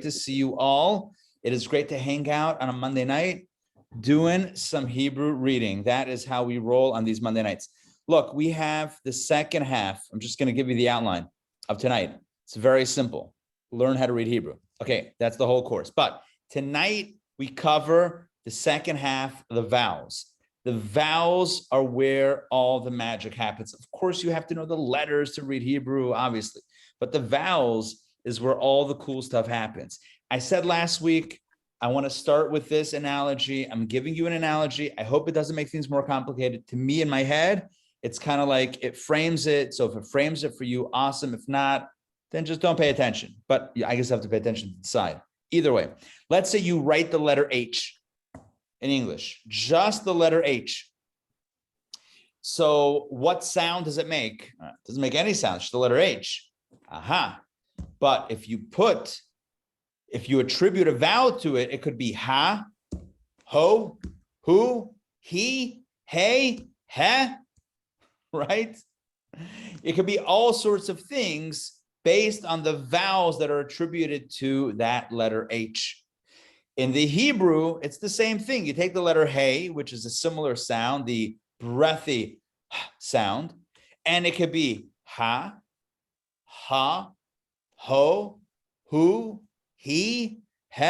to see you all. It is great to hang out on a Monday night doing some Hebrew reading. That is how we roll on these Monday nights. Look, we have the second half. I'm just going to give you the outline of tonight. It's very simple. Learn how to read Hebrew. Okay, that's the whole course. But tonight we cover the second half of the vowels. The vowels are where all the magic happens. Of course, you have to know the letters to read Hebrew, obviously. But the vowels is where all the cool stuff happens. I said last week, I want to start with this analogy. I'm giving you an analogy. I hope it doesn't make things more complicated. To me, in my head, it's kind of like it frames it. So if it frames it for you, awesome. If not, then just don't pay attention. But I guess I have to pay attention to the side. Either way, let's say you write the letter H in English, just the letter H. So what sound does it make? It doesn't make any sound, just the letter H. Aha. But if you attribute a vowel to it, it could be ha, ho, hu, he, hey, he, right? It could be all sorts of things based on the vowels that are attributed to that letter H. In the Hebrew, it's the same thing. You take the letter hey, which is a similar sound, the breathy sound, and it could be ha, ha, ho, hu, he, he,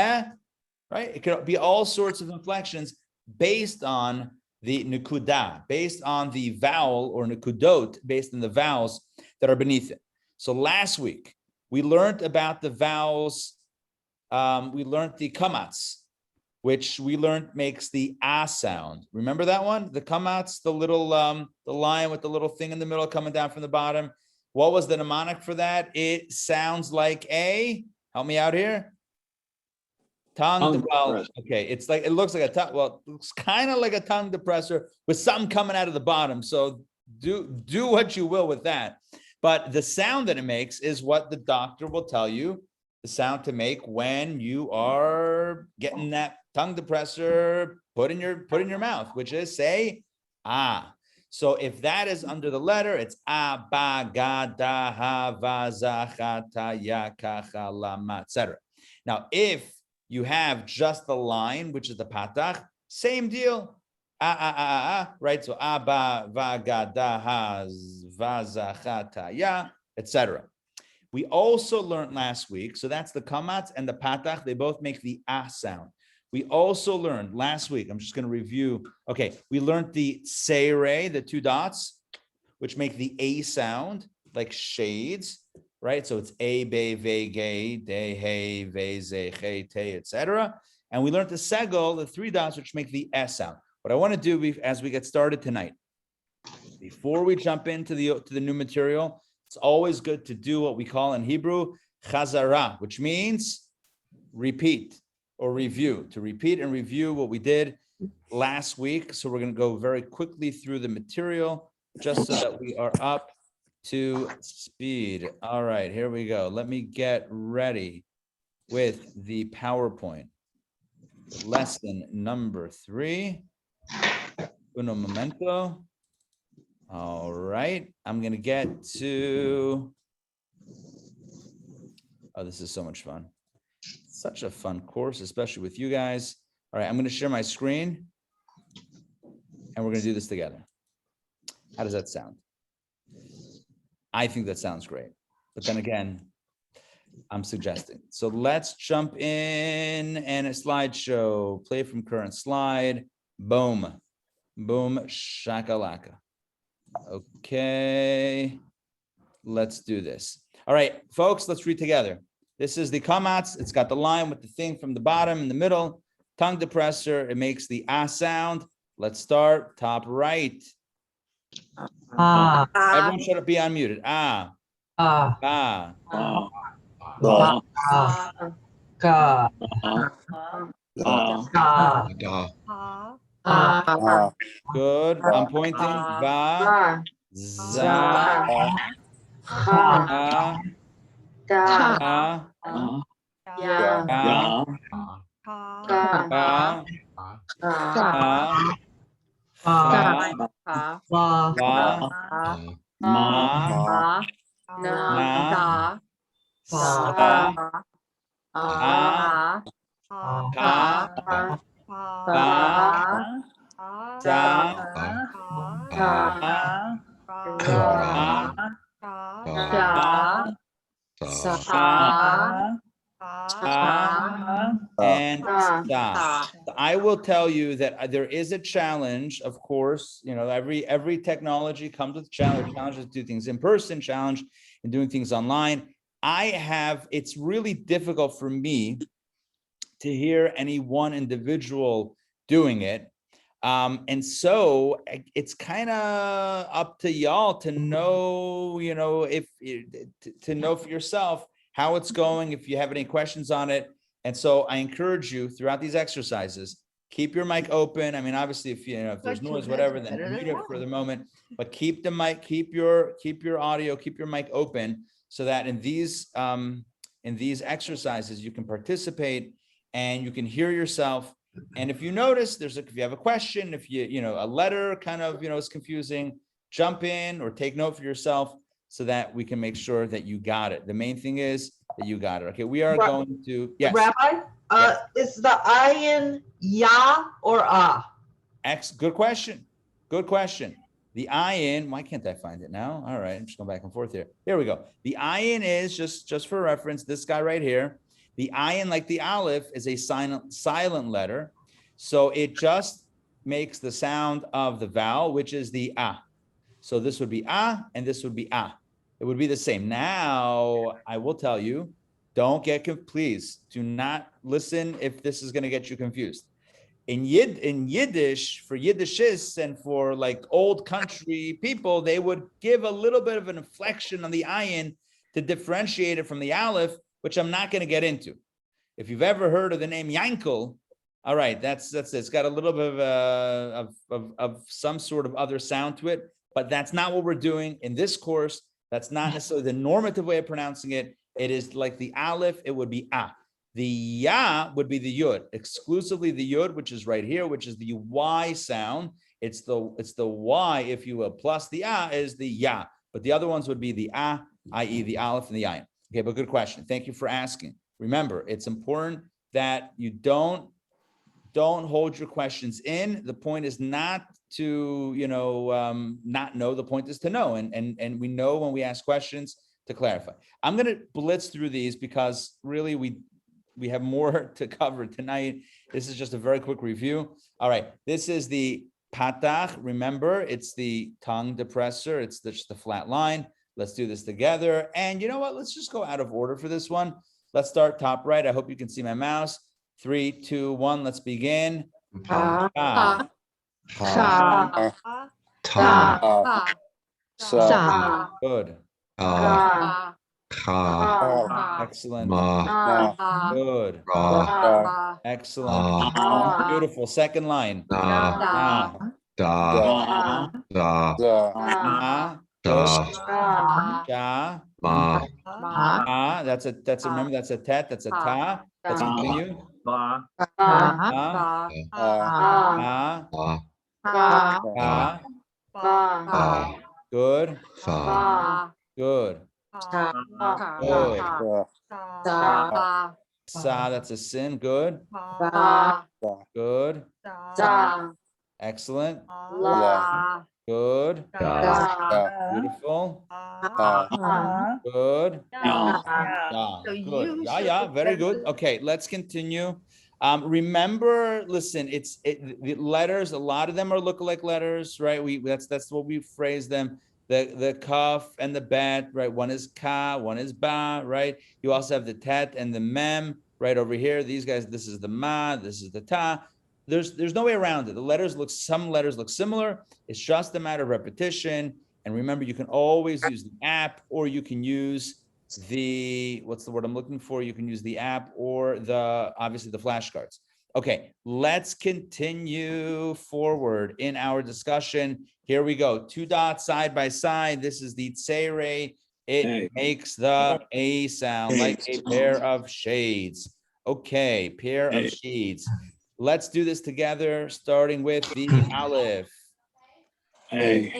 right? It could be all sorts of inflections based on the nukudah, based on the vowel, or nukudot, based on the vowels that are beneath it. So last week, we learned about the vowels. We learned the kamatz, which we learned makes the ah sound. Remember that one? The kamatz, the little, the line with the little thing in the middle coming down from the bottom. What was the mnemonic for that? It sounds like a, help me out here. Tongue. Well, okay, it's like, it looks like a tongue. Well, it looks kind of like a tongue depressor with something coming out of the bottom. So do what you will with that. But the sound that it makes is what the doctor will tell you the sound to make when you are getting that tongue depressor put in your mouth, which is say ah. So if that is under the letter, it's ah, ba, ga, da, ha, va, za, cha, ta, ya, ka, cha, la, ma, etc. Now, if you have just the line, which is the patach, same deal. Right? So ah, ba, va, ga, da, ha, va, za, cha, ta, ya, etc. We also learned last week, so that's the kamatz and the patach, they both make the ah sound. We also learned last week, I'm just going to review. Okay, we learned the seire, the two dots, which make the a sound, like shades, right? So it's a, be, ve, ge, de, he, ve, ze, che, te, etc. And we learned the segel, the three dots, which make the s sound. What I want to do as we get started tonight, before we jump into the new material, it's always good to do what we call in Hebrew chazara, which means repeat or review, to repeat and review what we did last week. So we're going to go very quickly through the material just so that we are up to speed. All right, here we go. Let me get ready with the PowerPoint. Lesson number 3. Uno momento. All right, I'm going to get to, oh, this is so much fun. Such a fun course, especially with you guys. All right, I'm going to share my screen and we're going to do this together. How does that sound? I think that sounds great. But then again, I'm suggesting. So let's jump in and a slideshow. Play from current slide. Boom. Boom. Shakalaka. Okay. Let's do this. All right, folks, let's read together. This is the kamatz. It's got the line with the thing from the bottom in the middle. Tongue depressor. It makes the ah sound. Let's start. Top right. Ah. Everyone should be unmuted. Ah. Ah. Ah. Ah. Ah. Ka. Ka. Good. I'm pointing. Va. Za. Ha. Ta. Ya. Ka. Ka. Va. Ma. Na. Sa. Ha. and sa. I will tell you that there is a challenge, of course. Every technology comes with challenges to do things in person, challenge in doing things online. It's really difficult for me to hear any one individual doing it. And so it's kind of up to y'all to know, to know for yourself how it's going, if you have any questions on it. And so I encourage you throughout these exercises, keep your mic open. I mean, obviously, if there's noise, whatever, then mute it for the moment, but keep the mic, keep your audio, keep your mic open, so that in these exercises, you can participate and you can hear yourself. And if you notice, if you have a question, if a letter kind of, is confusing, jump in or take note for yourself so that we can make sure that you got it. The main thing is that you got it. Okay, we are going to, yes. Rabbi, yes. Is the ayin ya or ah? Good question. Good question. The ayin, why can't I find it now? All right, I'm just going back and forth here. There we go. The ayin is, just for reference, this guy right here. The ayin, like the aleph, is a silent letter. So it just makes the sound of the vowel, which is the ah. So this would be ah, and this would be ah. It would be the same. Now, I will tell you, please do not listen if this is going to get you confused. In Yiddish, for Yiddishists and for like old country people, they would give a little bit of an inflection on the ayin to differentiate it from the aleph, which I'm not going to get into. If you've ever heard of the name Yankel, all right, that's it. It's got a little bit of some sort of other sound to it, but that's not what we're doing in this course. That's not necessarily the normative way of pronouncing it. It is like the aleph, it would be ah. The ya would be the yud, exclusively the yud, which is right here, which is the y sound. It's the y, if you will, plus the ah is the ya. But the other ones would be the ah, i.e. the aleph and the ayin. Okay, but good question. Thank you for asking. Remember, it's important that you don't hold your questions in. The point is not to, not know. The point is to know. And we know when we ask questions to clarify. I'm going to blitz through these because really we have more to cover tonight. This is just a very quick review. All right. This is the patach. Remember, it's the tongue depressor. It's just the flat line. Let's do this together. And you know what? Let's just go out of order for this one. Let's start top right. I hope you can see my mouse. 3, 2, 1. Let's begin. Ta. Ta. Ta. Ta. Sa. Good. Excellent. Good. Excellent. Beautiful. Second line. That's a remember, that's a tet, that's a ta. Let's continue. Good. Good. Good. Sa, that's a sin. Good. Good. Excellent. Good. Beautiful. Good. Good. Yeah, very good. Okay, let's continue. Remember, listen, the letters, a lot of them are lookalike letters, right? That's what we phrase them. The kaf and the bet, right? One is ka, one is ba, right? You also have the tet and the mem right over here. These guys, this is the ma, this is the ta. There's no way around it. Some letters look similar. It's just a matter of repetition. And remember, you can always use the app, or you can use what's the word I'm looking for? You can use the app or obviously the flashcards. Okay, let's continue forward in our discussion. Here we go. 2 dots side by side. This is the tsere. It makes the A sound like a pair of shades. Okay, pair of shades. Let's do this together, starting with the aleph. Good.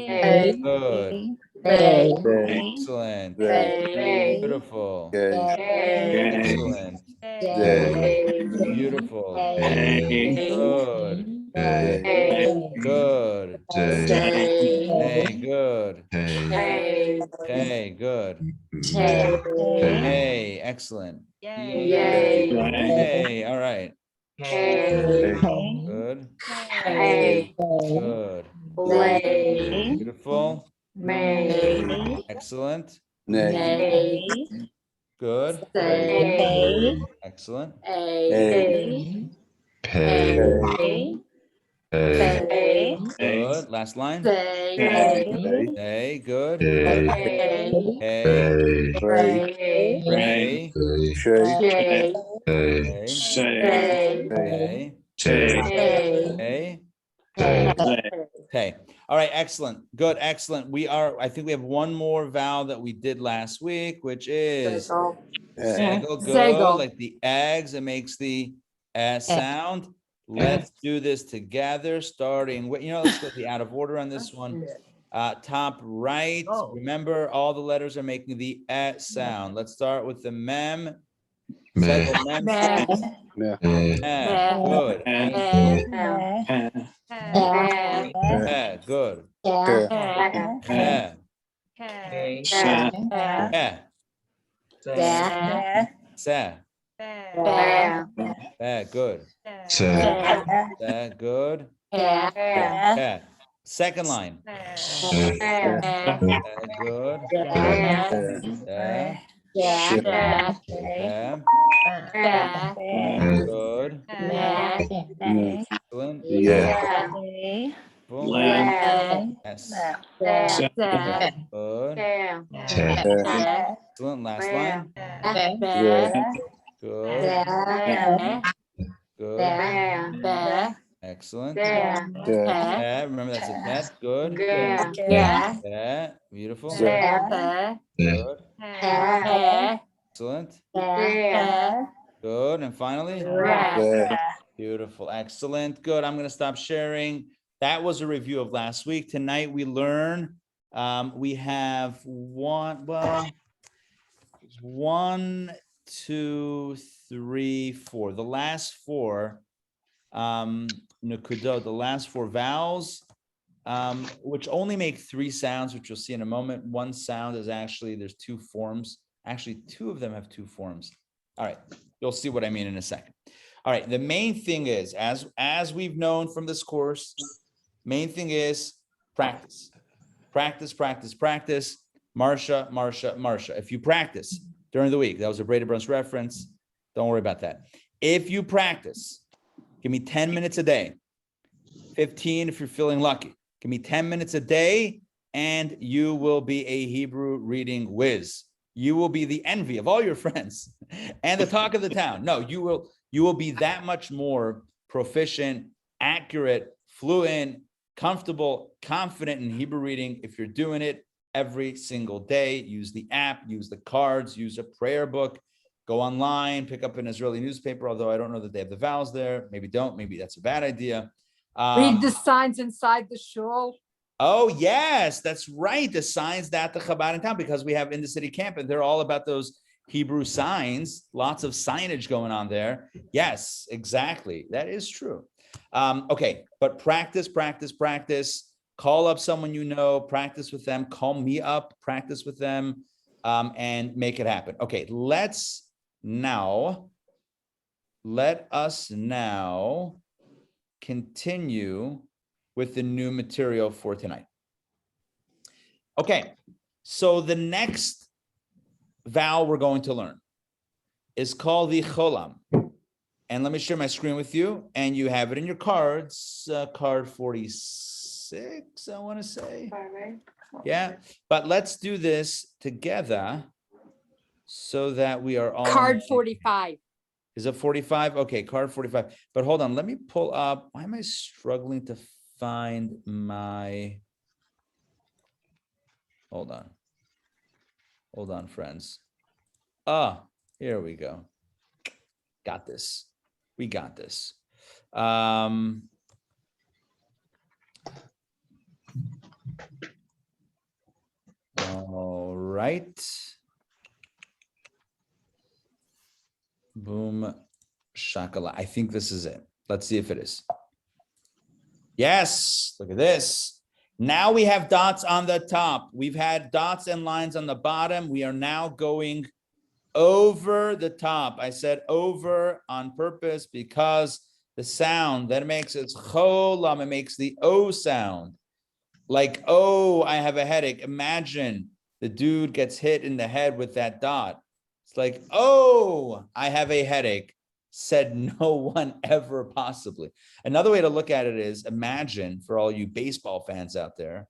Excellent. Beautiful. Excellent. Beautiful. Hey. Good. Good. Hey, good. Hey, good. Hey, excellent. Hey, all right. Good. Good. Beautiful. Excellent. Good. Excellent. Good. Last line. Hey, good. Hey, Ray. Hey. Okay. All right. Excellent. Good. Excellent. I think we have one more vowel that we did last week, which is Segel. Good. Like the eggs. It makes the sound. Let's do this together, starting with, let's go the out of order on this one. Top right. Remember, all the letters are making the sound. Let's start with the mem. Segel mem sound. Good. Good. Good. Good. Second line. Good. Good. Excellent. Yes. Good. Excellent. Last line. Good. Good. Excellent. Remember that's a cat. Good. Beautiful. Good. Excellent. Good. And finally, beautiful. Excellent. Good. I'm going to stop sharing. That was a review of last week. Tonight we learn. We have one, 2, 3, 4. The last four, nukudot, the last four vowels, which only make 3 sounds, which you'll see in a moment. One sound is there's 2 forms. Actually, 2 of them have 2 forms. All right, you'll see what I mean in a second. All right, the main thing is, as we've known from this course, main thing is practice. Practice, practice, practice. Marsha, Marsha, Marsha. If you practice during the week, that was a Brady Brunch reference. Don't worry about that. If you practice, give me 10 minutes a day, 15 if you're feeling lucky. Give me 10 minutes a day, and you will be a Hebrew reading whiz. You will be the envy of all your friends and the talk of the town. No, you will be that much more proficient, accurate, fluent, comfortable, confident in Hebrew reading if you're doing it every single day. Use the app, use the cards, use a prayer book, go online, pick up an Israeli newspaper, although I don't know that they have the vowels there. Maybe don't, maybe that's a bad idea. Read the signs inside the shul. Oh, yes, that's right. The signs that the Chabad in town, because we have in the city camp, and they're all about those Hebrew signs, lots of signage going on there. Yes, exactly. That is true. Okay, but practice, practice, practice. Call up someone you know, practice with them, call me up, practice with them, and make it happen. Okay, let us now continue with the new material for tonight. Okay, so the next vowel we're going to learn is called the cholam. And let me share my screen with you, and you have it in your cards, card 46, I want to say. Yeah, but let's do this together so that we are all— Card 45. Is it 45? Okay, card 45. But hold on, let me pull up. Why am I struggling to find my— Hold on. Hold on, friends. Here we go. Got this. We got this. All right. Boom, shakala. I think this is it. Let's see if it is. Yes, look at this. Now we have dots on the top. We've had dots and lines on the bottom. We are now going over the top. I said over on purpose because the sound that makes it cholam, it makes the O sound. Like, oh, I have a headache. Imagine the dude gets hit in the head with that dot. It's like, oh, I have a headache. Said no one ever possibly. Another way to look at it is imagine, for all you baseball fans out there,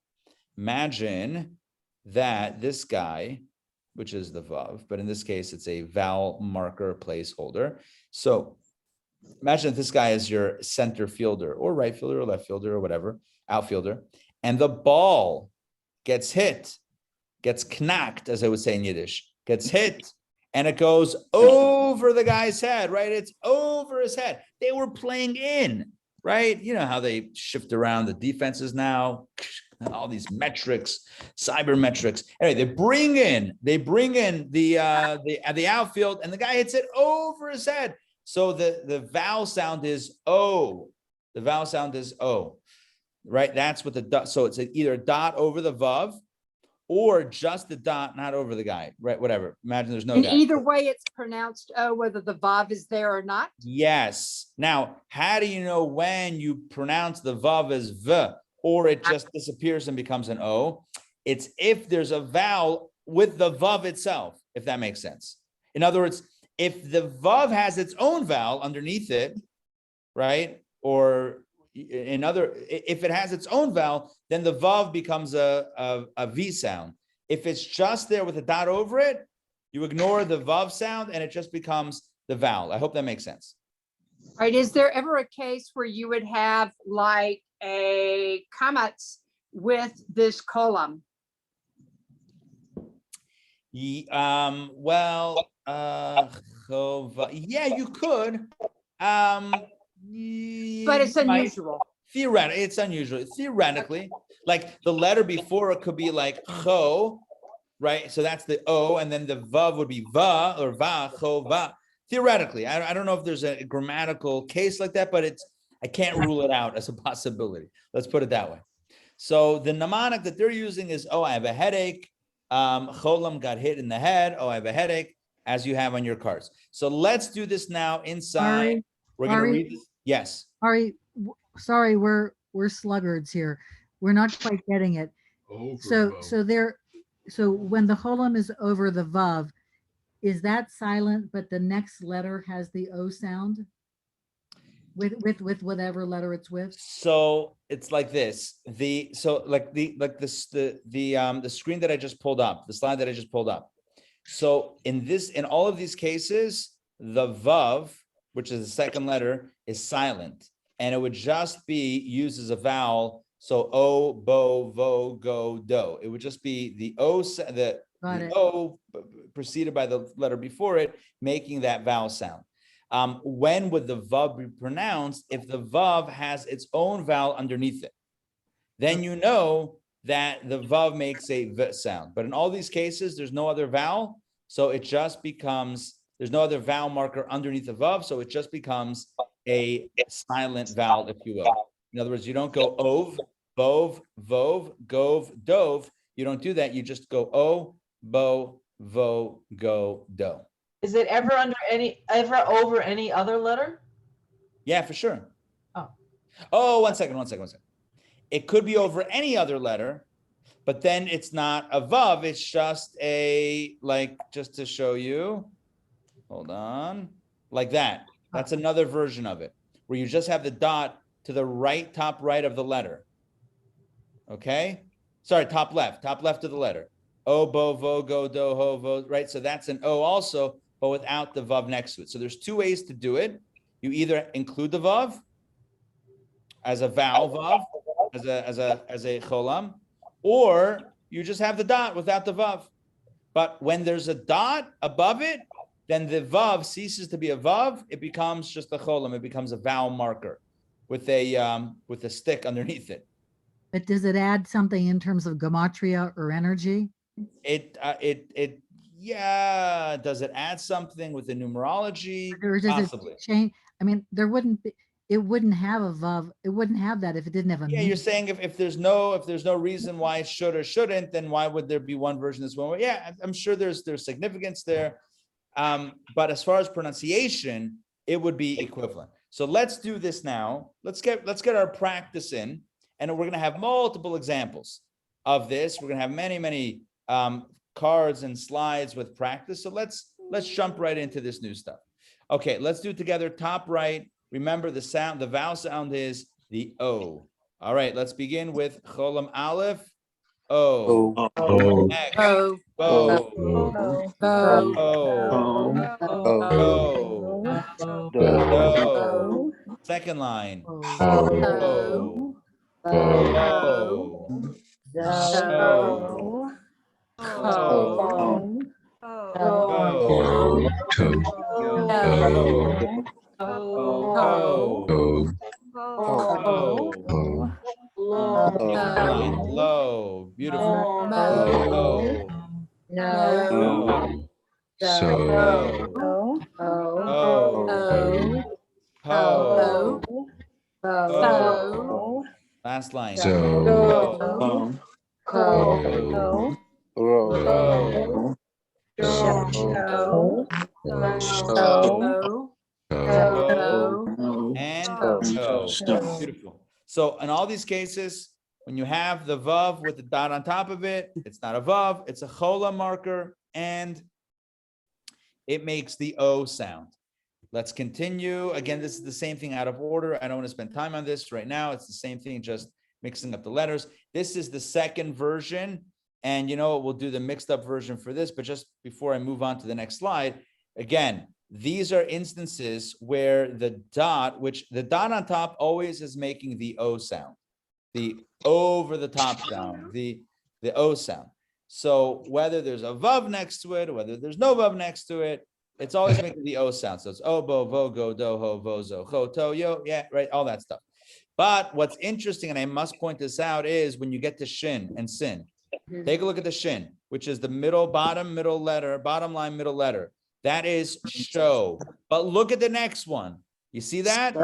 imagine that this guy, which is the Vav, but in this case, it's a vowel marker placeholder. So imagine that this guy is your center fielder or right fielder or left fielder or whatever, outfielder, and the ball gets hit, gets knacked, as I would say in Yiddish, gets hit, and it goes over the guy's head, right? It's over his head. They were playing in, right? You know how they shift around the defenses now, all these metrics, cyber metrics. Anyway, they bring in the outfield, and the guy hits it over his head. So the vowel sound is O. The vowel sound is O, right? That's what the dot. So it's either a dot over the vav, or just the dot, not over the guy, right? Whatever. Imagine there's no And guy. either way, it's pronounced O, whether the Vav is there or not. Yes. Now, how do you know when you pronounce the vav as v, or it just disappears and becomes an O? It's if there's a vowel with the vav itself, if that makes sense. In other words, if the vav has its own vowel underneath it, right? Or if it has its own vowel, then the vav becomes a V sound. If it's just there with a dot over it, you ignore the vav sound and it just becomes the vowel. I hope that makes sense. All right. Is there ever a case where you would have like a kamatz with this column? Yeah, you could. But it's unusual. Theoretically, it's unusual. Theoretically, like the letter before it could be like cho, right? So that's the O, and then the vav would be va or va, cho, va. Theoretically, I don't know if there's a grammatical case like that, but I can't rule it out as a possibility. Let's put it that way. So the mnemonic that they're using is, oh, I have a headache. Cholam got hit in the head. Oh, I have a headache, as you have on your cards. So let's do this now inside. We're going to read this. Yes. Sorry, we're sluggards here. We're not quite getting it. So when the cholam is over the vav, is that silent, but the next letter has the O sound with whatever letter it's with? So it's like this. The screen that I just pulled up, the slide that I just pulled up. So in all of these cases, the vav, which is the second letter, is silent, and it would just be used as a vowel. So O, bo, vo, go, do. It would just be the O, the O preceded by the letter before it, making that vowel sound. When would the vav be pronounced? If the vav has its own vowel underneath it, then you know that the vav makes a v sound. But in all these cases, there's no other vowel, so it just becomes, there's no other vowel marker underneath the vav, so it just becomes a silent vowel, if you will. In other words, you don't go ov, bov, vov, gov, dove. You don't do that. You just go o, bo, vo, go, do. Is it ever over any other letter? Yeah, for sure. Oh, one second. It could be over any other letter, but then it's not a vav. It's just just to show you. Hold on, like that. That's another version of it, where you just have the dot to the right, top right of the letter. Okay? Sorry, top left of the letter. O, bo, vo, go, do, ho, vo, right? So that's an O also, but without the vav next to it. So there's two ways to do it. You either include the vav as a vowel vav, as a cholam, or you just have the dot without the vav. But when there's a dot above it, then the vav ceases to be a vav. It becomes just a cholam. It becomes a vowel marker with a stick underneath it. But does it add something in terms of gematria or energy? It Yeah. Does it add something with the numerology? Or does Possibly. it change? I mean, there wouldn't be, it wouldn't have a vav. It wouldn't have that if it didn't have a Yeah, meaning. you're saying if there's no reason why it should or shouldn't, then why would there be one version this one? Yeah, I'm sure there's significance there. But as far as pronunciation, it would be equivalent. So let's do this now. Let's get our practice in, and we're gonna have multiple examples of this. We're gonna have many cards and slides with practice. So let's jump right into this new stuff. Okay, let's do it together. Top right. Remember the sound, the vowel sound is the O. All right, let's begin with Cholam Aleph, O. Next, Oh, Bo. oh, O. O. Do. Second line. oh, O. Lo. So. oh, Go. Go. Go. Next line. Low. Beautiful. Low. Ho. Ho. Ho. Last line. Go. Go. Go. And go. Beautiful. So in all these cases, when you have the vav with the dot on top of it, it's not a vav, it's a chola marker, and it makes the O sound. Let's continue. Again, this is the same thing out of order. I don't want to spend time on this right now. It's the same thing, just mixing up the letters. This is the second version. And you know, we'll do the mixed up version for this, but just before I move on to the next slide, again, these are instances where the dot, which the dot on top always is making the O sound, the over the top sound, the O sound. So whether there's a vav next to it, or whether there's no vav next to it, it's always making the O sound. So it's O, bo, vo, go, do, ho, vo, zo, cho, to, yo, yeah, right, all that stuff. But what's interesting, and I must point this out, is when you get to shin and sin, take a look at the shin, which is the bottom line, middle letter. That is show. But look at the next one. You see that?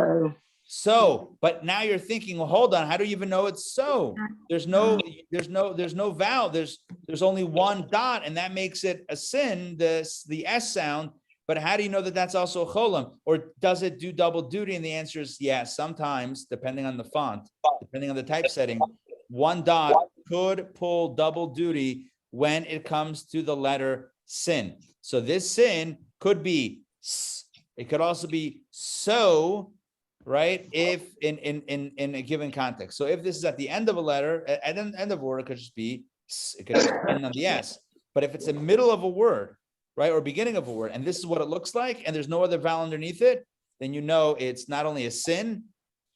So, but now you're thinking, well, hold on, how do you even know it's so? There's no vowel. There's only one dot, and that makes it a sin, the S sound. But how do you know that that's also a cholam? Or does it do double duty? And the answer is yes, sometimes, depending on the font, depending on the typesetting, one dot could pull double duty when it comes to the letter sin. So this sin could be s. It could also be so, right? If in a given context. So if this is at the end of a letter, at the end of a word, it could just be s. It could just end on the S. But if it's the middle of a word, right, or beginning of a word, and this is what it looks like, and there's no other vowel underneath it, then you know it's not only a sin,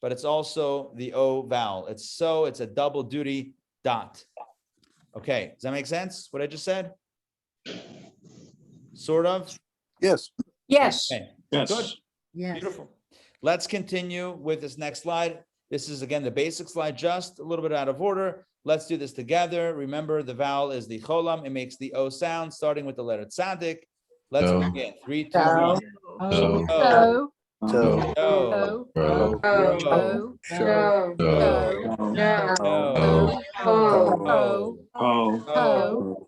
but it's also the O vowel. It's a double duty dot. Okay, does that make sense, what I just said? Sort of? Yes. yes. Okay, Yes. good, Yes. beautiful. Let's continue with this next slide. This is, again, the basic slide, just a little bit out of order. Let's do this together. Remember, the vowel is the cholam. It makes the O sound, starting with the letter tzaddik. Let's begin. 3, 2, 1. So, So. oh, Go. oh, Show. Go. oh, Go.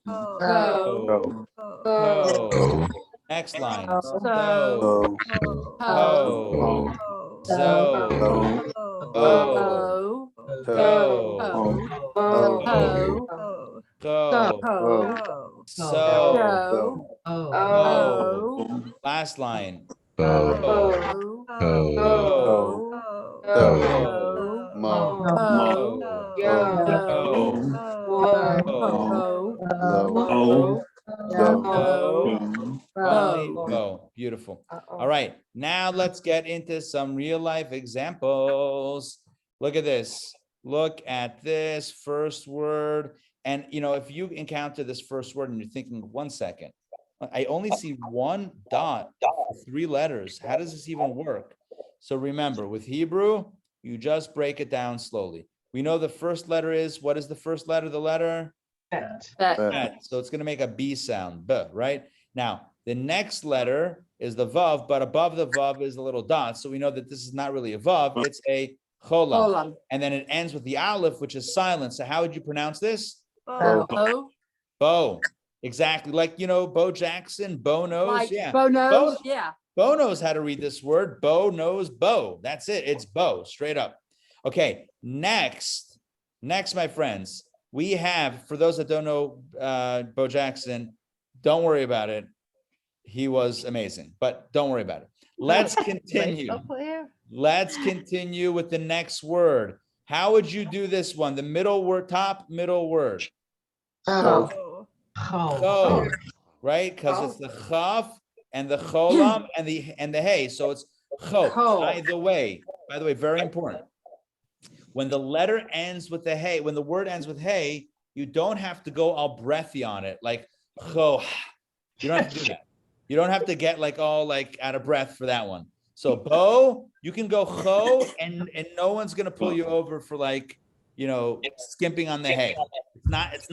oh, Go. Next line. So. So. Ho. So. Oh. Go. Go. So. Oh. Last line. Go. Finally, go. Beautiful. All right. Now let's get into some real life examples. Look at this. Look at this first word. And, you know, if you encounter this first word and you're thinking, 1 second, I only see one dot for 3 letters. How does this even work? So remember, with Hebrew, you just break it down slowly. We know the first letter is, what is the first letter? The letter Bet. So it's going to make a B sound, B, right? Now, the next letter is the Vav, but above the Vav is a little dot. So we know that this is not really a Vav, it's a Cholam. Cholam. And then it ends with the Aleph, which is silent. So how would you pronounce this? Bo. Bo. Exactly. Like, Bo Jackson, Bo knows. Like Yeah. Bo knows. Bo- Yeah. Bo knows how to read this word. Bo knows Bo. That's it. It's Bo, straight up. Okay, next, my friends, we have, for those that don't know Bo Jackson, don't worry about it. He was amazing, but don't worry about it. Let's continue. Let's continue with the next word. How would you do this one? The middle word, top middle word. Oh. Cho, right? Because it's the chaf and the cholam and the hey. So it's cho. By the way, very important. When the letter ends with the hey, when the word ends with hey, you don't have to go all breathy on it, like cho. You don't have to do that. You don't have to get all out of breath for that one. So bo, you can go cho, and no one's gonna pull you over for skimping on the hey. It's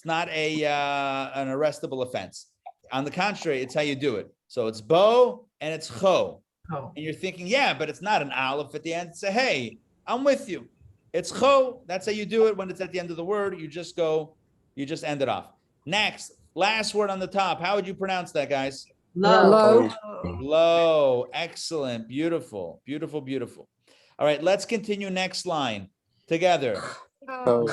not an arrestable offense. On the contrary, it's how you do it. So it's bo and it's cho. And you're thinking, yeah, but it's not an aleph at the end. It's a hey. I'm with you. It's cho. That's how you do it when it's at the end of the word. You just end it off. Next, last word on the top. How would you pronounce that, guys? Low. Low. Excellent. Beautiful. Beautiful. Beautiful. All right, let's continue next line together. Oh,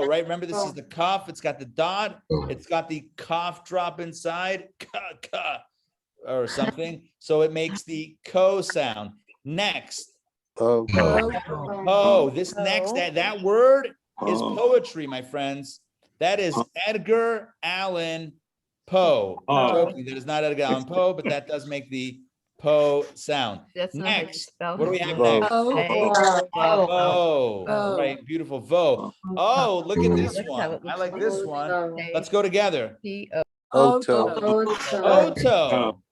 right. Remember, this is the cough. It's got the dot. It's got the cough drop inside, or something. So it makes the ko sound. Next. Oh, this next, that word is poetry, my friends. That is Edgar Allan Poe. Joking, that is not Edgar Allan Poe, but that does make the Poe sound. Next, what do we have next? Oh, right, beautiful vo. Oh, look at this one. I like this one. Let's go together. Oto.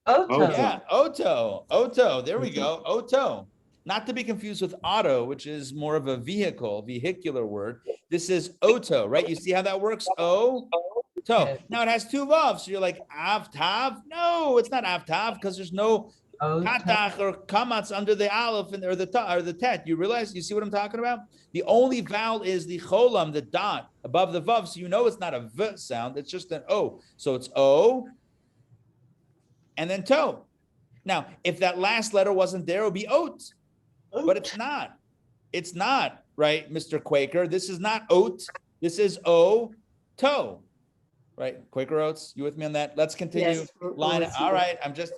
Yeah, Oto. There we go. Oto. Not to be confused with auto, which is more of a vehicular word. This is Oto, right? You see how that works? O-to. Now it has two vavs. So you're like, avtav? No, it's not avtav because there's no katach or kamatz under the aleph or the tet. You see what I'm talking about? The only vowel is the cholam, the dot above the vav. So you know it's not a v sound. It's just an O. So it's O and then to. Now, if that last letter wasn't there, it would be oat. But it's not. It's not, right, Mr. Quaker? This is not oat. This is O-to. Right, Quaker Oats, you with me on that? Let's continue. Yes, Line. All right, I'm just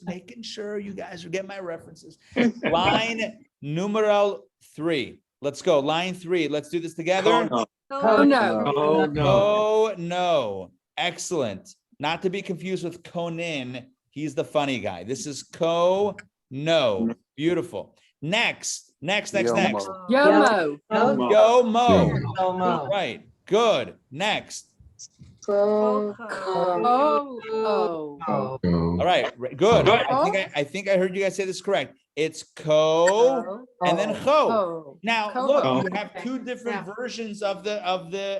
making sure you guys are getting my references. Line numeral 3. Let's go. Line 3. Let's do this together. Oh no. Oh no. Excellent. Not to be confused with Conan. He's the funny guy. This is no. Beautiful. Next. Yomo. Yomo. Right. Good. Next. Oh. All right. Good. I think I heard you guys say this correct. It's ko and then cho. Now look, you have two different versions of the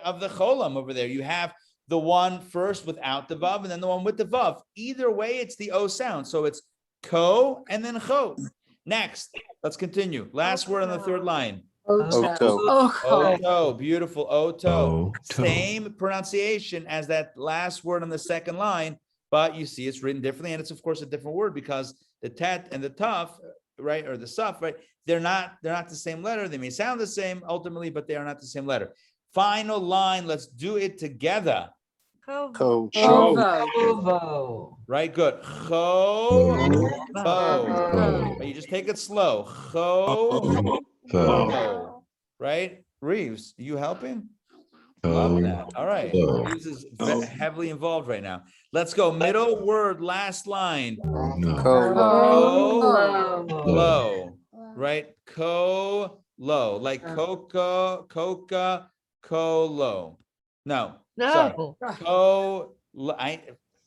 cholam over there. You have the one first without the vav and then the one with the vav. Either way, it's the o sound. So it's ko and then cho. Next, let's continue. Last word on the third line. Oto. Beautiful. Oto. Same pronunciation as that last word on the second line, but you see it's written differently, and it's of course a different word because the tet and the tuf, right, or the suf, right, they're not the same letter. They may sound the same ultimately, but they are not the same letter. Final line. Let's do it together. Ovo. Right, good. Cho. But you just take it slow. Cho. Right, Reeves, are you helping? Love that. All right, Reeves is heavily involved right now. Let's go. Middle word, last line. Low. Right, low, like coca, low. No.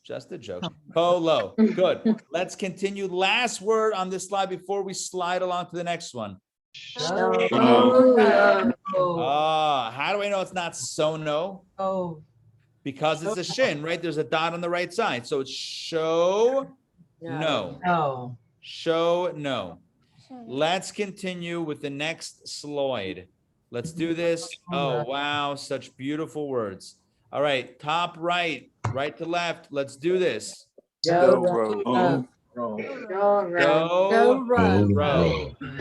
Just a joke. Low. Good. Let's continue. Last word on this slide before we slide along to the next one. How do I know it's not sono? Oh. Because it's a shin, right? There's a dot on the right side. So it's show, no. No. Show, no. Let's continue with the next slide. Let's do this. Oh, wow. Such beautiful words. All right. Top right, right to left. Let's do this. Go. Row.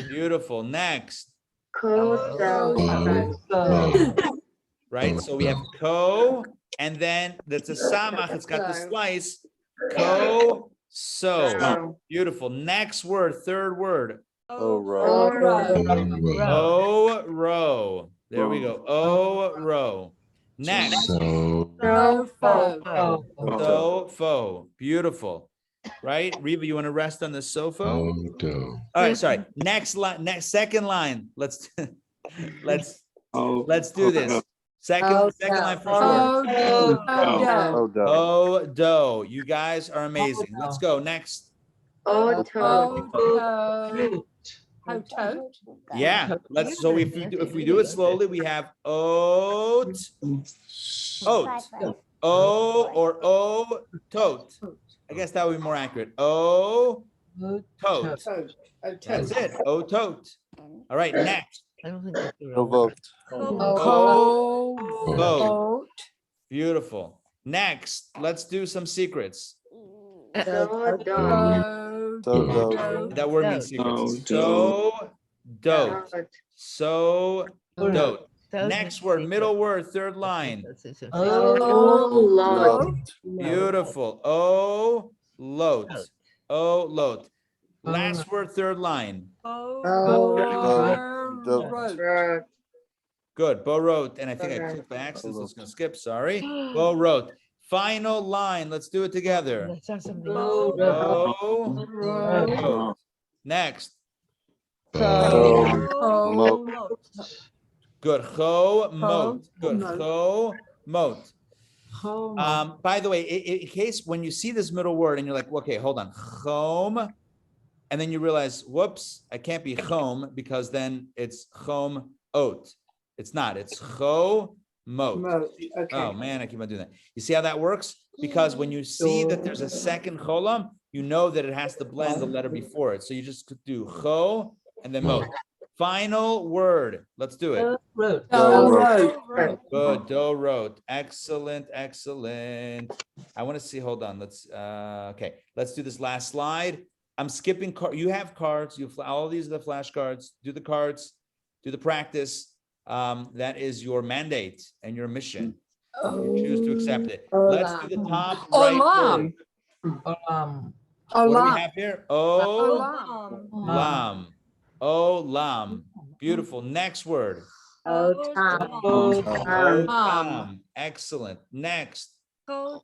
Beautiful. Next. Right? So we have ko, and then that's a samach. It's got the slice. Ko, so. Beautiful. Next word, third word. Row. There we go. Row. Next. Fo. Beautiful. Right? Reba, you want to rest on the sofa? All right, sorry. Next second line. Let's do this. Second line first word. Do. You guys are amazing. Let's go. Next. Yeah. So if we do it slowly, we have oat. O, tote. I guess that would be more accurate. O, tote. That's it. O, tote. All right, next. Vote. Vote. Beautiful. Next, let's do some secrets. That word means secrets. So, dote. So, dote. Next word, middle word, third line. Beautiful. O, loat. O, loat. Last word, third line. Good. Bo wrote, and I think I clicked by accident, so it's going to skip. Sorry. Bo wrote. Final line. Let's do it together. Bo wrote. Next. Good. Cho moat. Good. Cho moat. By the way, in case when you see this middle word and you're like, okay, hold on, chom, and then you realize, whoops, I can't be chom because then it's chom oat. It's not. It's cho moat. Okay. Oh man, I keep on doing that. You see how that works? Because when you see that there's a second cholam, you know that it has to blend the letter before it. So you just do cho and then moat. Final word. Let's do it. Good. Do wrote. Excellent. I want to see. Hold on. Let's. Okay. Let's do this last slide. I'm skipping. You have cards. All these are the flashcards. Do the cards. Do the practice. That is your mandate and your mission. You choose to accept it. Let's do the top right word. What do we have here? Lam. Olam. Beautiful. Next word. Otam. Excellent. Next. Right.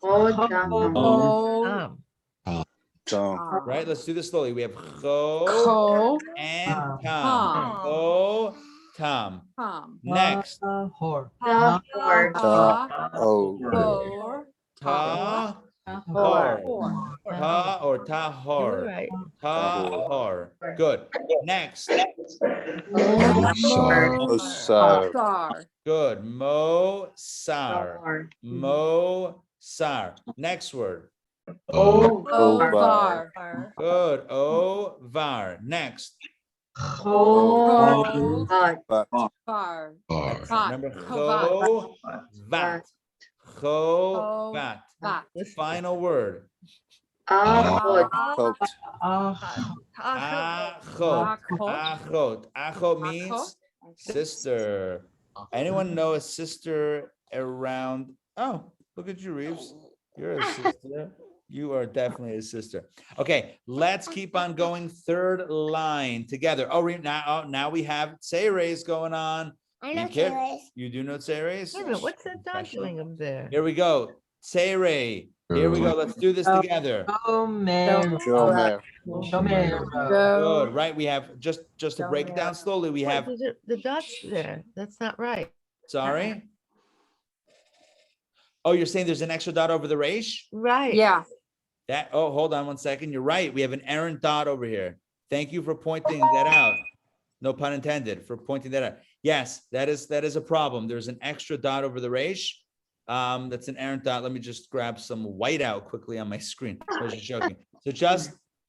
Let's do this slowly. We have cho and tam. Cho tam. Next. Ta hor. Ta or tahor. Tahor. Good. Next. Mosar. Good. Mo-sar. Mo-sar. Next word. Ovar. Good. O-var. Next. Remember, cho-vat. Cho-vat. Final word. Achot. Achot means sister. Anyone know a sister around? Oh, look at you, Reeves. You're a sister. You are definitely a sister. Okay, let's keep on going. Third line together. Oh, now we have tseres going on. I know tseres. You do know tseres? Wait a minute, what's that dog doing up there? Here we go. Tsere. Here we go. Let's do this together. Shomer. Good. Right. We have just to break it down slowly. We have the dot's there. That's not right. Sorry. Oh, you're saying there's an extra dot over the resh? Right. Yeah. Hold on one second. You're right. We have an errant dot over here. Thank you for pointing that out. No pun intended for pointing that out. Yes, that is a problem. There's an extra dot over the resh. That's an errant dot. Let me just grab some white out quickly on my screen. I was just joking. So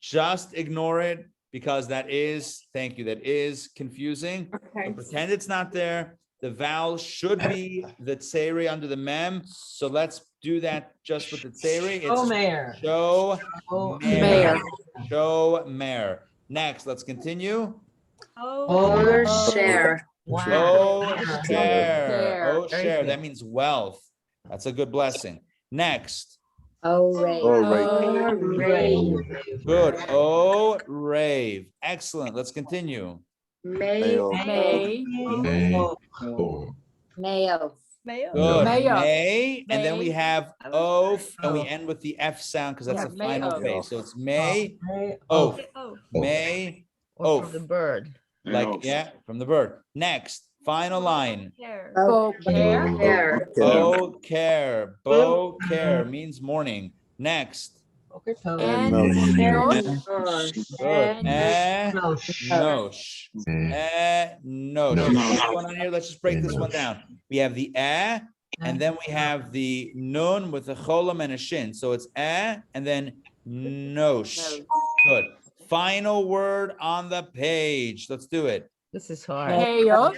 just ignore it because that is, thank you, that is confusing. Okay. So pretend it's not there. The vowel should be the tseri under the mem. So let's do that just with the tseri. It's Omer. show Mayor. show mer. Next, let's continue. Or share. Oh, share. Share. Oh, Very share. good. That means wealth. That's a good blessing. Next. Oh, Good. Oh, rave. Excellent. Let's continue. Mayo. May. Mayo. Good. Mayo. May. And then we May. have oaf, and we end with the F sound because that's Yeah, the final mayo. phase. So it's may, Oh. oaf. May, Or from oaf. the bird. Like, yeah, from the bird. Next, final line. Bow care. Bow care. Bow care means morning. Next. And no. Good. Nosh. Nosh. Nosh. What's going on here? Let's just break this one down. We have the and then we have the nun with a cholam and a shin. So it's and then nosh. Good. Final word on the page. Let's do it. This is hard. Mayo.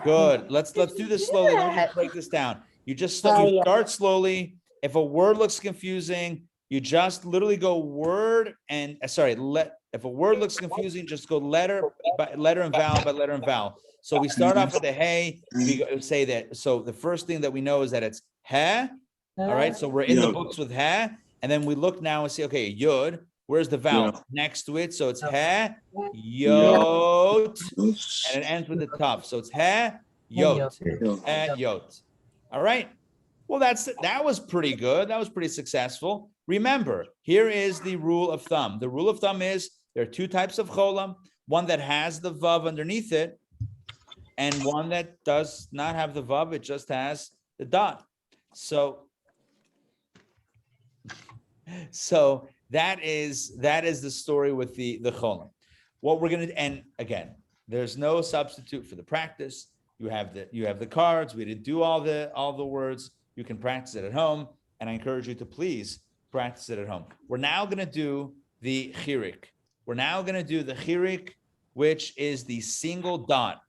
Good. Let's do this slowly. Let me just break this down. You start slowly. If a word looks confusing, you just literally go word and if a word looks confusing, just go letter by letter and vowel by letter and vowel. So we start off with the hey. We say that. So the first thing that we know is that it's he. All right. So we're in the books with he, and then we look now and say, okay, yud. Where's the vowel next to it? So it's he, yot, and it ends with the tough. So it's he, yot, yot. All right. Well, that was pretty good. That was pretty successful. Remember, here is the rule of thumb. The rule of thumb is there are two types of cholam, one that has the vav underneath it, and one that does not have the vav, it just has the dot. So that is the story with the cholam. What we're gonna, and again, there's no substitute for the practice. You have the cards. We didn't do all the words. You can practice it at home, and I encourage you to please practice it at home. We're now gonna do the chirik. We're now gonna do the chirik, which is the single dot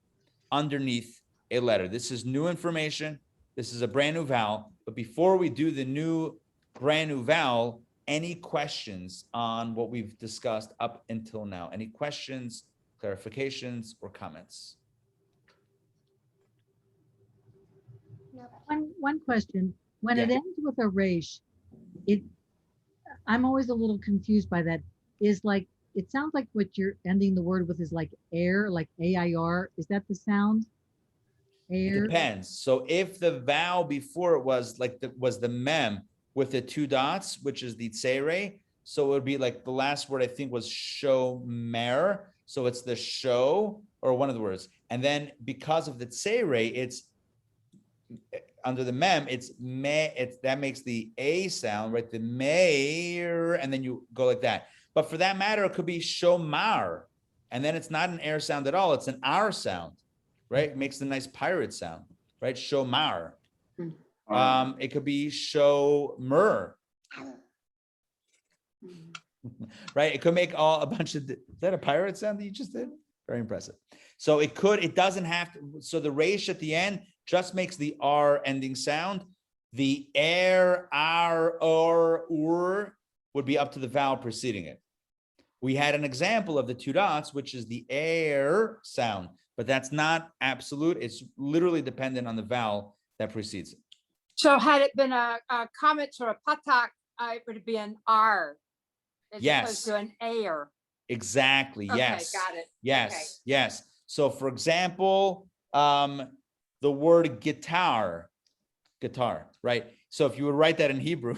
underneath a letter. This is new information. This is a brand new vowel. But before we do the new brand new vowel, any questions on what we've discussed up until now? Any questions, clarifications, or comments? One question. When it Yeah. ends with a resh, I'm always a little confused by that. It sounds like what you're ending the word with is like air, like AIR. Is that the sound? It Air. depends. So if the vowel before it was the mem with the two dots, which is the tsere, so it would be like the last word I think was shomer. So it's the show or one of the words. And then because of the tsere, it's under the mem, it's me, that makes the A sound, right? The mayor, and then you go like that. But for that matter, it could be shomar, and then it's not an air sound at all. It's an R sound, right? It makes the nice pirate sound, right? Shomar. It could be shomer, right? It could make a bunch of. Is that a pirate sound that you just did? Very impressive. So it doesn't have to. So the resh at the end just makes the R ending sound. The air, R, or, ur would be up to the vowel preceding it. We had an example of the two dots, which is the air sound, but that's not absolute. It's literally dependent on the vowel that precedes it. So had it been a comet or a patak, it would be an R. As Yes. opposed to an air. Exactly. Okay, Yes. got it. Yes. Okay. Yes. So for example, the word guitar, right? So if you would write that in Hebrew,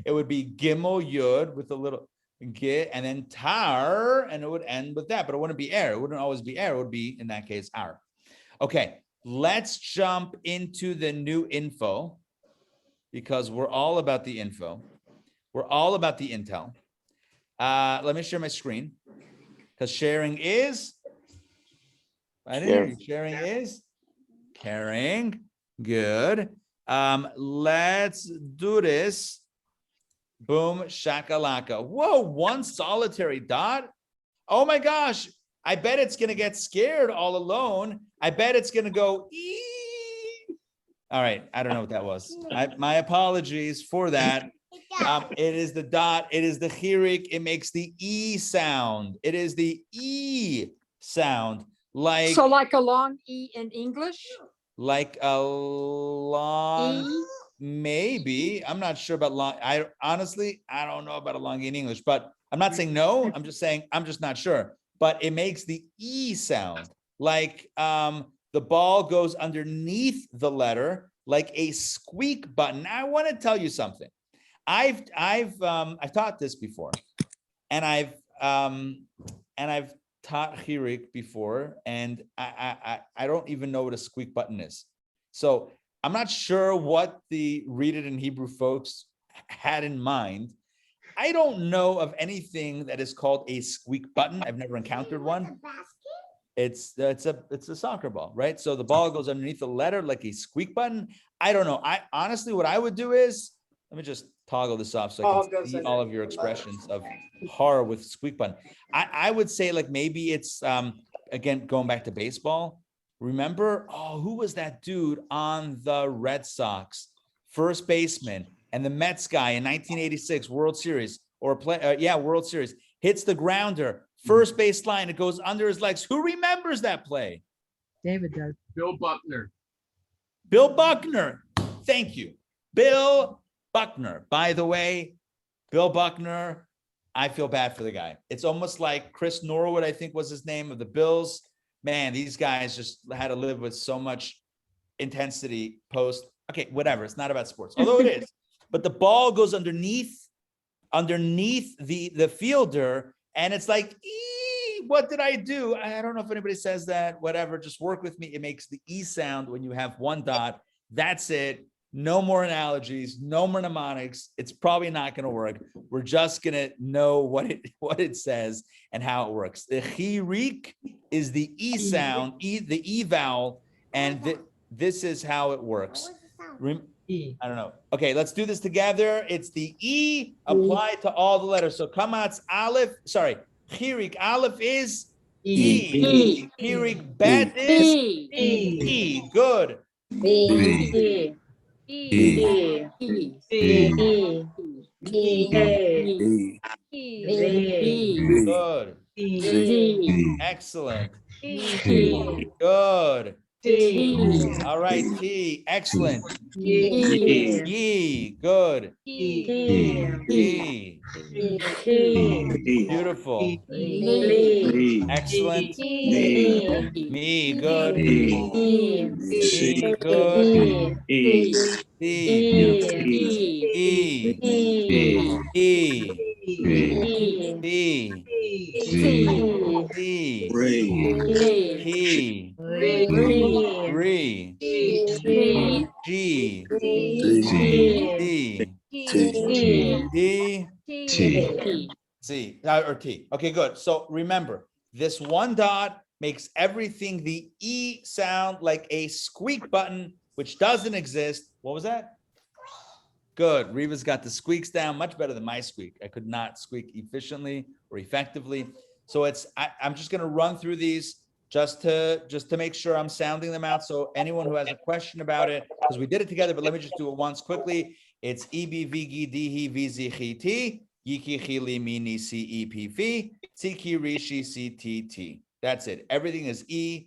it would be gimel yud with a little git and then tar, and it would end with that, but it wouldn't be air. It wouldn't always be air. It would be, in that case, ar. Okay, let's jump into the new info because we're all about the info. We're all about the intel. Let me share my screen because sharing is I didn't hear you. Sharing is caring. Good. Let's do this. Boom, shakalaka. Whoa, one solitary dot. Oh my gosh. I bet it's going to get scared all alone. I bet it's going to go, ee. All right. I don't know what that was. My apologies for that. It is the dot. It is the chirik. It makes the E sound. It is the E sound. Like, So like a long E in English? like a long, E? maybe. I'm not sure about long. I honestly don't know about a long E in English, but I'm not saying no. I'm just saying I'm just not sure. But it makes the E sound. Like the ball goes underneath the letter like a squeak button. Now, I want to tell you something. I've taught this before, and I've taught chirik before, and I don't even know what a squeak button is. So I'm not sure what the Read It in Hebrew folks had in mind. I don't know of anything that is called a squeak button. I've never encountered one. It's a soccer ball, right? So the ball goes underneath the letter like a squeak button. I don't know. I honestly, what I would do is, let me just toggle this off so I can see all of your expressions of horror with squeak button. I would say like maybe it's again going back to baseball. Remember, who was that dude on the Red Sox, first baseman, and the Mets guy in 1986 World Series World Series, hits the grounder, first base line, it goes under his legs. Who remembers that play? David does. Bill Buckner. Bill Buckner. Thank you. Bill Buckner. By the way, Bill Buckner, I feel bad for the guy. It's almost like Chris Norwood, I think was his name, of the Bills. Man, these guys just had to live with so much intensity post. Okay, whatever. It's not about sports, although it is. But the ball goes underneath the fielder, and it's like, what did I do? I don't know if anybody says that. Whatever, just work with me. It makes the E sound when you have one dot. That's it. No more analogies, no more mnemonics. It's probably not going to work. We're just going to know what it says and how it works. The chirik is the E sound, the E vowel, and this is how it works. I don't know. Okay, let's do this together. It's the E applied to all the letters. So kamatz aleph, chirik aleph is E. Chirik bet is E. Good. B, E. Good. Excellent. Good. All right, T. Excellent. E. Good. E. Beautiful. Excellent. Me. Good. Me. Good. C. Beautiful. E. E. B. C. P. Re. G. D. D. C. Or T. Okay, good. So remember, this one dot makes everything the E sound like a squeak button, which doesn't exist. What was that? Good. Reva's got the squeaks down much better than my squeak. I could not squeak efficiently or effectively. So I'm just going to run through these just to make sure I'm sounding them out. So anyone who has a question about it, because we did it together, but let me just do it once quickly. It's E B V G D H V Z H T Yiki Chili Mini C E P F Tiki Rishi C T T. That's it. Everything is E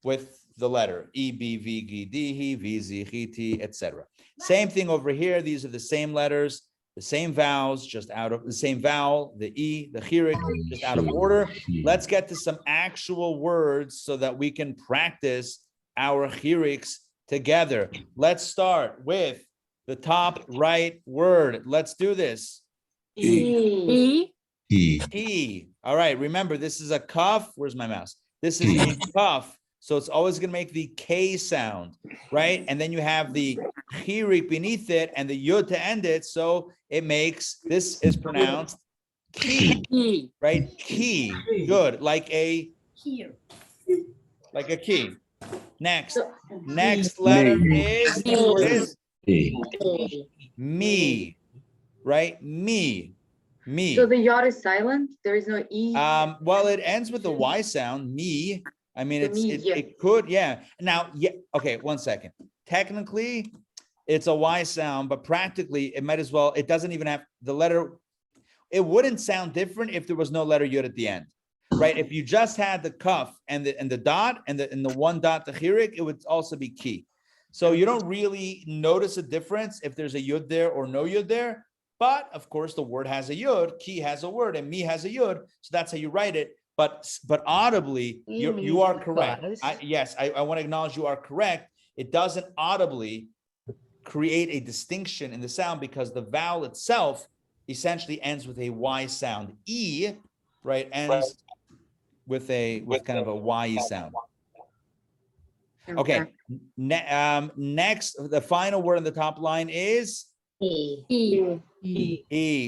with the letter E B V G D H V Z H T, etc. Same thing over here. These are the same letters, the same vowels, just out of the same vowel, the E, the chirik, just out of order. Let's get to some actual words so that we can practice our chiriks together. Let's start with the top right word. Let's do this. E. T. All right. Remember, this is a kaf. Where's my mouse? This is a kaf. So it's always going to make the K sound, right? And then you have the chirik beneath it and the yud to end it. So it makes, this is pronounced ki, right? Ki. Good. Like a like a key. Next letter is what is me, right? Me. So the yod is silent? There is no E? Well, it ends with the Y sound, me. I mean, The me, yeah. it could, yeah. Now, yeah, okay, 1 second. Technically, it's a Y sound, but practically, it might as well, it doesn't even have the letter. It wouldn't sound different if there was no letter yud at the end, right? If you just had the cuff and the dot and the one dot, the chirik, it would also be key. So you don't really notice a difference if there's a yud there or no yud there. But of course, the word has a yud, ki has a word, and me has a yud. So that's how you write it. But audibly, you are correct. Yes, I want to acknowledge you are correct. It doesn't audibly create a distinction in the sound because the vowel itself essentially ends with a Y sound. E, right, ends with kind of a Y sound. Okay. Next, the final word on the top line is E.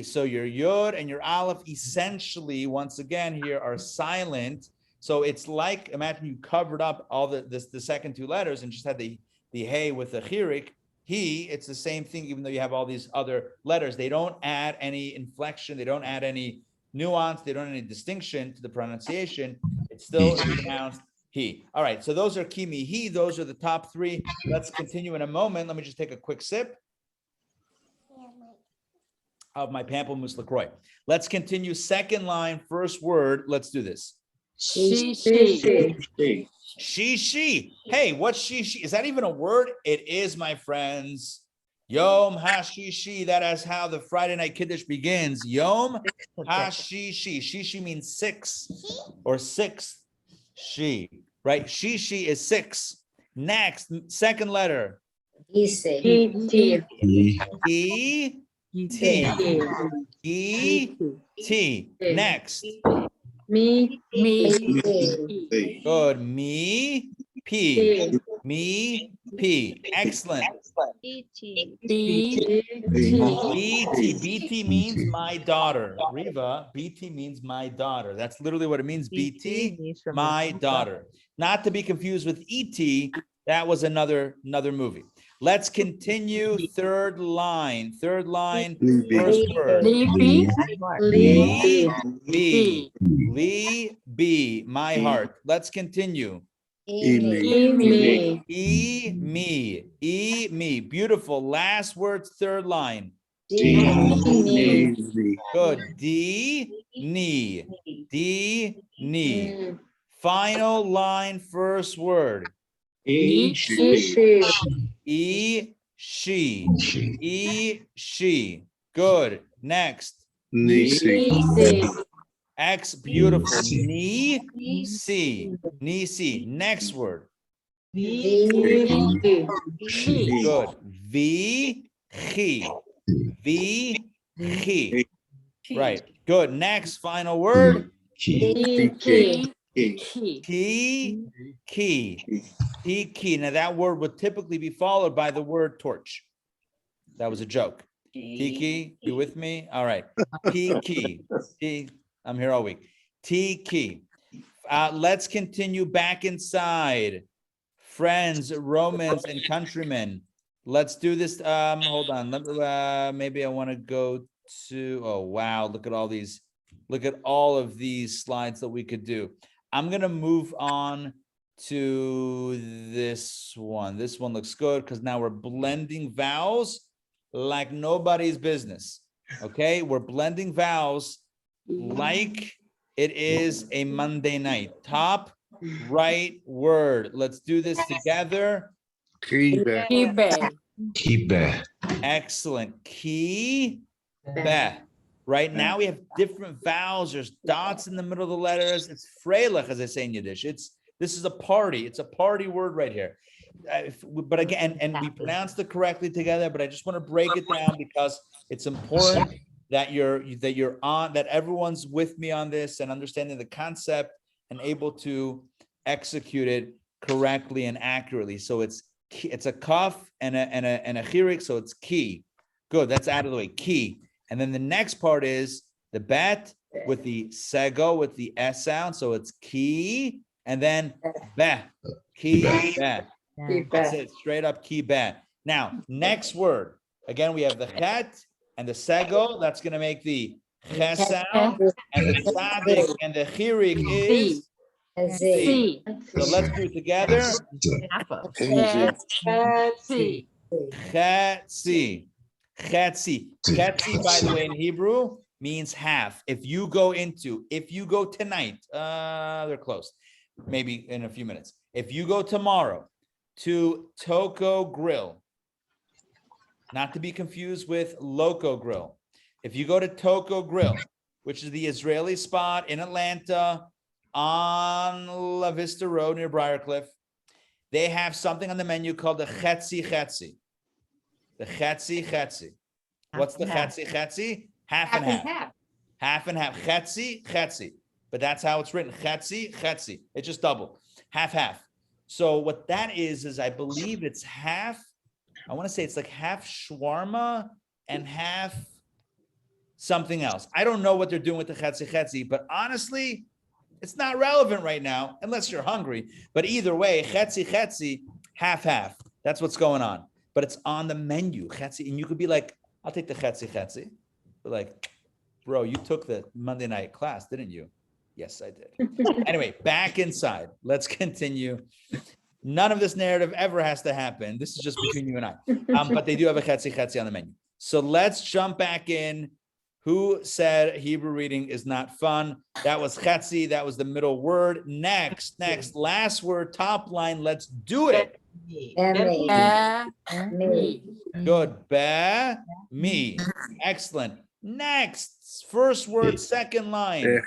So your yod and your aleph essentially, once again, here are silent. So it's like, imagine you covered up all the second two letters and just had the hey with the chirik. He, it's the same thing, even though you have all these other letters. They don't add any inflection. They don't add any nuance. They don't add any distinction to the pronunciation. It's still pronounced he. All right, so those are kimi, he. Those are the top three. Let's continue in a moment. Let me just take a quick sip of my pamplemousse LaCroix. Let's continue. Second line, first word. Let's do this. She. She. Hey, what's she? Is that even a word? It is, my friends. Yom ha-shi-shi. That is how the Friday night Kiddush begins. Yom ha-shi-shi. She means six or sixth. She, right? She is six. Next, second letter. E-T. E-T. Next. Me. Good. Me. P. Me. P. Excellent. B-T. BT means my daughter. Riva, BT means my daughter. That's literally what it means. BT, my daughter. Not to be confused with ET. That was another movie. Let's continue. Third line, first word. B, my heart. Let's continue. Me. Beautiful. Last word, third line. Good. D. Final line, first word. She. Good. Next. X, beautiful. See. Next word. Good. V. Right. Good. Next, final word. Key. Now that word would typically be followed by the word torch. That was a joke. Key, you with me? All right. Key. I'm here all week. Key. Let's continue back inside. Friends, Romans, and countrymen. Let's do this. Hold on. Maybe I want to go to. Oh wow! Look at all these. Look at all of these slides that we could do. I'm gonna move on to this one. This one looks good because now we're blending vowels like nobody's business. Okay, we're blending vowels like it is a Monday night. Top right word. Let's do this together. Excellent. Kibe. Right now we have different vowels. There's dots in the middle of the letters. It's freilach, as I say in Yiddish. This is a party. It's a party word right here. But again, and we pronounced it correctly together, but I just want to break it down because it's important that that everyone's with me on this and understanding the concept and able to execute it correctly and accurately. So it's a kaf and a chirik, so it's ki. Good, that's out of the way. Ki. And then the next part is the bet with the sego with the S sound, so it's ki. and then be, ki be. Yeah. That's it, straight up ki be. Now, next word. Again, we have the chet and the segol. That's going to make the ches sound, and the tzadik and the chirik is z. C. So let's do it together. Half of. C. Chetzi. Chetzi. Chetzi, by the way, in Hebrew means half. If you go tonight, they're closed, maybe in a few minutes. If you go tomorrow to Toko Grill, not to be confused with Loco Grill. If you go to Toko Grill, which is the Israeli spot in Atlanta on La Vista Road near Briarcliff, they have something on the menu called the Chetzi Chetzi. The Chetzi Chetzi. What's the Chetzi Chetzi? Half and half. Half and half. Chetzi Chetzi. But that's how it's written. Chetzi Chetzi. It's just double. Half. So what that is I believe it's half. I want to say it's like half shawarma and half something else. I don't know what they're doing with the Chetzi Chetzi, but honestly, it's not relevant right now unless you're hungry. But either way, Chetzi Chetzi, half. That's what's going on. But it's on the menu, Chetzi. And you could be like, I'll take the Chetzi Chetzi. But like, bro, you took the Monday night class, didn't you? Yes, I did. Anyway, back inside. Let's continue. None of this narrative ever has to happen. This is just between you and I. But they do have a Chetzi Chetzi on the menu. So let's jump back in. Who said Hebrew reading is not fun? That was Chetzi. That was the middle word. Next, last word, top line. Let's do it. Good. Be, me. Excellent. Next, first word, second line.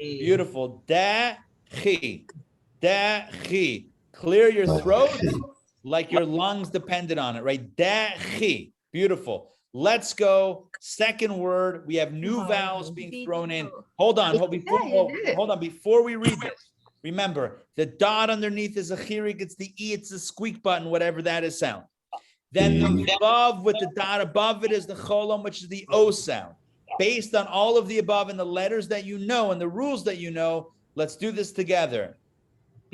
Beautiful. Da-chi. Clear your throat like your lungs depended on it, right? Da-chi. Beautiful. Let's go. Second word. We have new vowels being thrown in. Hold on. Before we read this, remember the dot underneath is a chirik. It's the E. It's the squeak button, whatever that is sound. Then the above with the dot above it is the cholam, which is the O sound. Based on all of the above and the letters that you know and the rules that you know, let's do this together.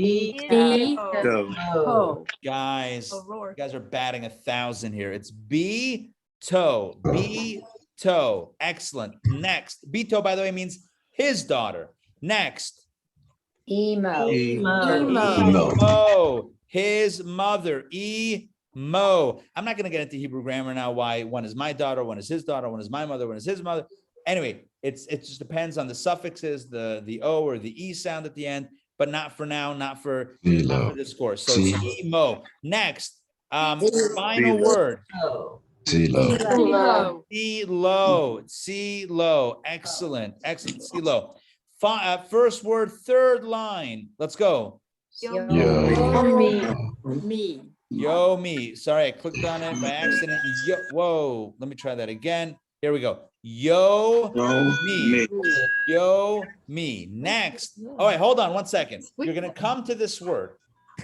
O. Guys, you guys are batting 1,000 here. It's B-toe. B-toe. Excellent. Next. B-toe, by the way, means his daughter. Next. Emo. Emo. His mother. Mo. I'm not going to get into Hebrew grammar now, why one is my daughter, one is his daughter, one is my mother, one is his mother. Anyway, it just depends on the suffixes, the O or the E sound at the end, but not for now, not for this course. So Mo. Next, final word. C-low. Excellent. C-low. First word, third line. Let's go. Yo, me. Sorry, I clicked on it by accident. Yo, whoa. Let me try that again. Here we go. Yo, me. Yo, me. Next. All right, hold on 1 second. You're gonna come to this word,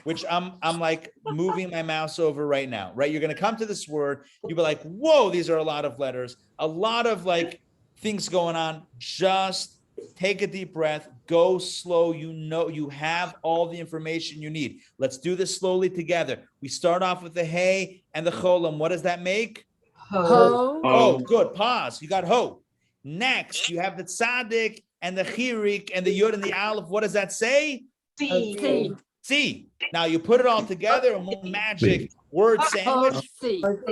which I'm like moving my mouse over right now, right? You're gonna come to this word. You'll be like, whoa, these are a lot of letters, a lot of like things going on. Just take a deep breath, go slow. You know, you have all the information you need. Let's do this slowly together. We start off with the hey and the cholam. What does that make? Ho. Oh, good. Pause. You got ho. Next, you have the tzaddik and the chirik and the yud and the aleph. What does that say? See. Now you put it all together, a more magic word sandwich.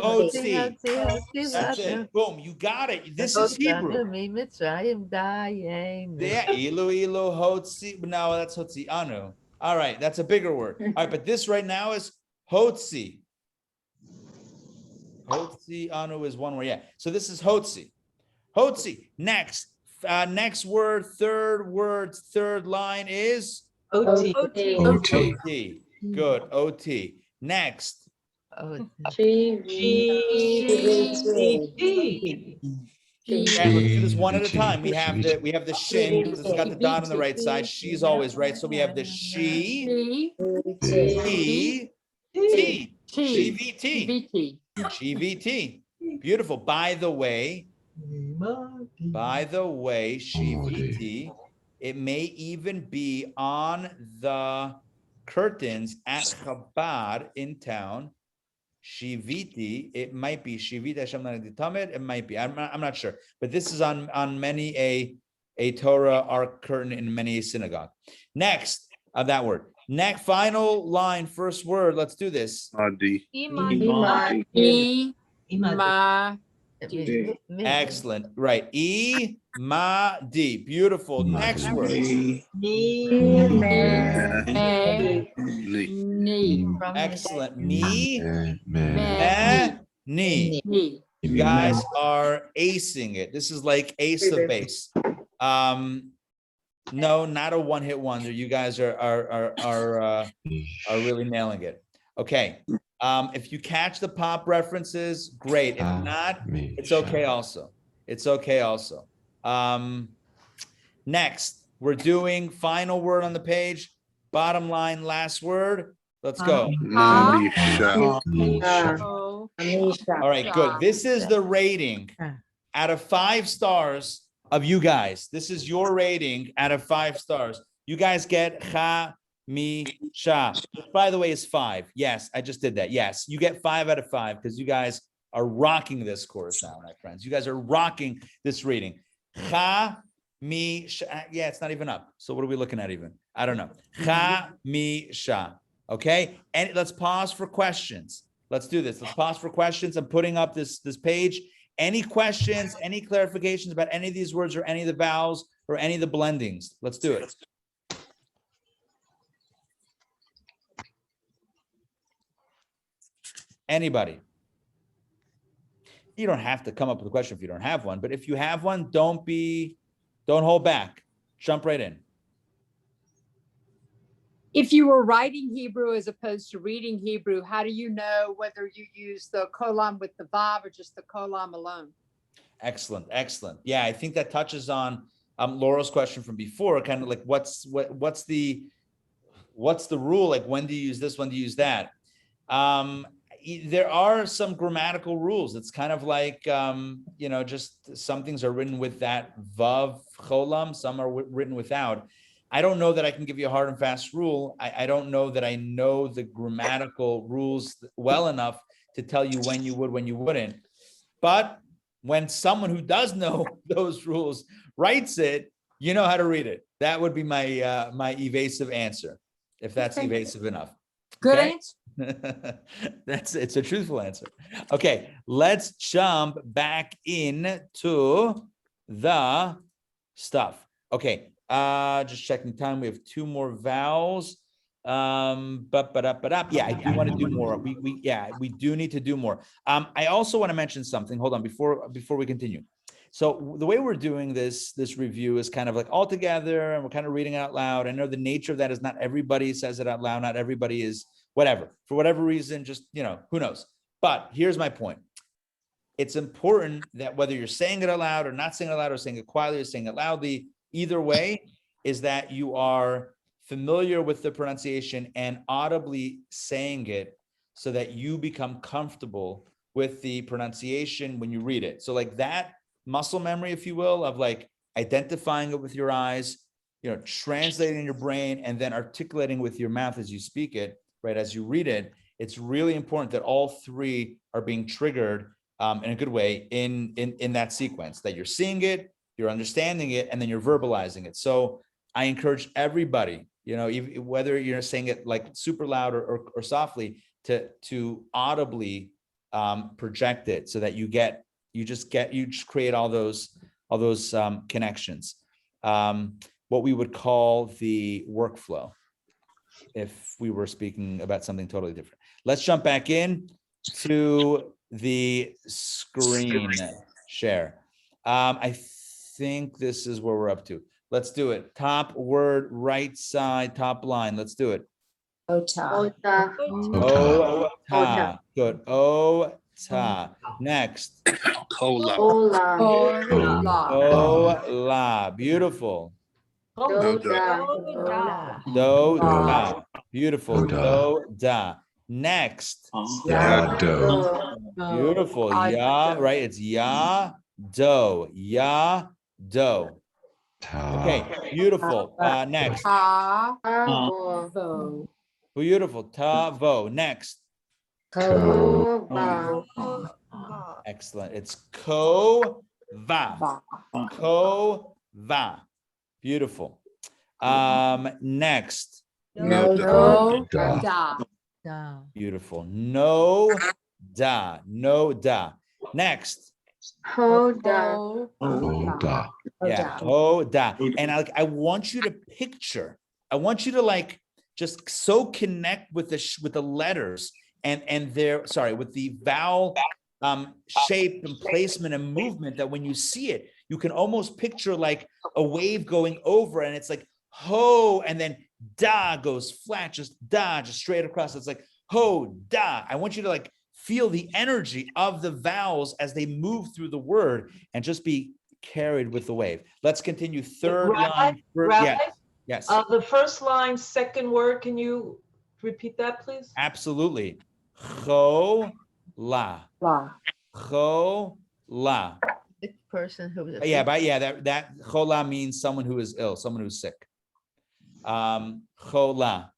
O-T. That's it. Boom. You got it. This is Hebrew. Yeah. Ilu hotzi. No, that's hotzi anu. All right. That's a bigger word. All right. But this right now is hotzi. Hotzi anu is one word. Yeah. So this is hotzi. Hotzi. Next word, third line is O-T. O-T. Good. O-T. Next. G-V-T. And let's do this one at a time. We have the shin because it's got the dot on the right side. She's always right. So we have the she, T, T, GVT. GVT. Beautiful. By the way, GVT It may even be on the curtains at Chabad in town. Shiviti, it might be Shivita Hashem Lanedi Tamid. It might be. I'm not sure, but this is on many a Torah ark curtain in many a synagogue. Next of that word. Next final line, first word. Let's do this. Imad. It means midday. Excellent. Right. Imadi. Beautiful. Next word. From Excellent. midday. Ni. You guys are acing it. This is like ace of base. No, not a one-hit wonder. You guys are really nailing it. Okay. If you catch the pop references, great. If not, it's okay also. It's okay also. Next, we're doing final word on the page. Bottom line, last word. Let's go. All right, good. This is the rating out of 5 stars of you guys. This is your rating out of 5 stars. You guys get cha, mi, sha. By the way, it's 5. Yes, I just did that. Yes, you get 5 out of 5 because you guys are rocking this course now, my friends. You guys are rocking this reading. Cha, mi, sha. Yeah, it's not even up. So what are we looking at even? I don't know. Cha, mi, sha. Okay, and let's pause for questions. Let's do this. Let's pause for questions. I'm putting up this page. Any questions, any clarifications about any of these words or any of the vowels or any of the blendings? Let's do it. Anybody? You don't have to come up with a question if you don't have one, but if you have one, don't hold back. Jump right in. If you were writing Hebrew as opposed to reading Hebrew, how do you know whether you use the colon with the vav or just the colon alone? Excellent, excellent. Yeah, I think that touches on Laura's question from before, kind of like what's the rule? Like when do you use this? When do you use that? There are some grammatical rules. It's kind of like just some things are written with that vav cholam, some are written without. I don't know that I can give you a hard and fast rule. I don't know that I know the grammatical rules well enough to tell you when you would, when you wouldn't. But when someone who does know those rules writes it, you know how to read it. That would be my my evasive answer, if that's evasive enough. Good Okay? answer. It's a truthful answer. Okay, let's jump back into the stuff. Okay. Just checking time. We have 2 more vowels. Yeah, I do want to do more. We do need to do more. I also want to mention something. Hold on, before we continue. So the way we're doing this review is kind of like all together, and we're kind of reading it out loud. I know the nature of that is not everybody says it out loud. Not everybody is whatever. For whatever reason, just who knows. But here's my point. It's important that whether you're saying it out loud or not saying it out loud, or saying it quietly or saying it loudly, either way, is that you are familiar with the pronunciation and audibly saying it so that you become comfortable with the pronunciation when you read it. So like that muscle memory, if you will, of like identifying it with your eyes, translating in your brain and then articulating with your mouth as you speak it, right? As you read it, it's really important that all 3 are being triggered in a good way in that sequence, that you're seeing it, you're understanding it, and then you're verbalizing it. So I encourage everybody, whether you're saying it like super loud or softly, to audibly project it so that you just create all those connections. What we would call the workflow, if we were speaking about something totally different. Let's jump back in to the screen share. I think this is where we're up to. Let's do it. Top word, right side, top line. Let's do it. Ota. Ota. Good. Ota. Next. Ola. Ola. Beautiful. Doda. Do-da. Beautiful. Do-da. Next. Beautiful. Ya, right? It's ya, do. Ya, do. Okay, beautiful. Next. Tavo. Beautiful. Tavo. Next. Excellent. It's ko va. Ko va. Beautiful. Next. No, Da. Da. Beautiful. No da. No da. Next. Yeah. Ho da. And I want you to picture. I want you to like just so connect with the letters and their with the vowel shape and placement and movement that when you see it, you can almost picture like a wave going over and it's like ho, and then da goes flat, just straight across. It's like ho, da. I want you to like feel the energy of the vowels as they move through the word and just be carried with the wave. Let's continue. Third line. Rabbi? Yes. The first line, second word, can you repeat that, please? Absolutely. Cho la. Cho la. the person who was. That chola means someone who is ill, someone who's sick. Chola.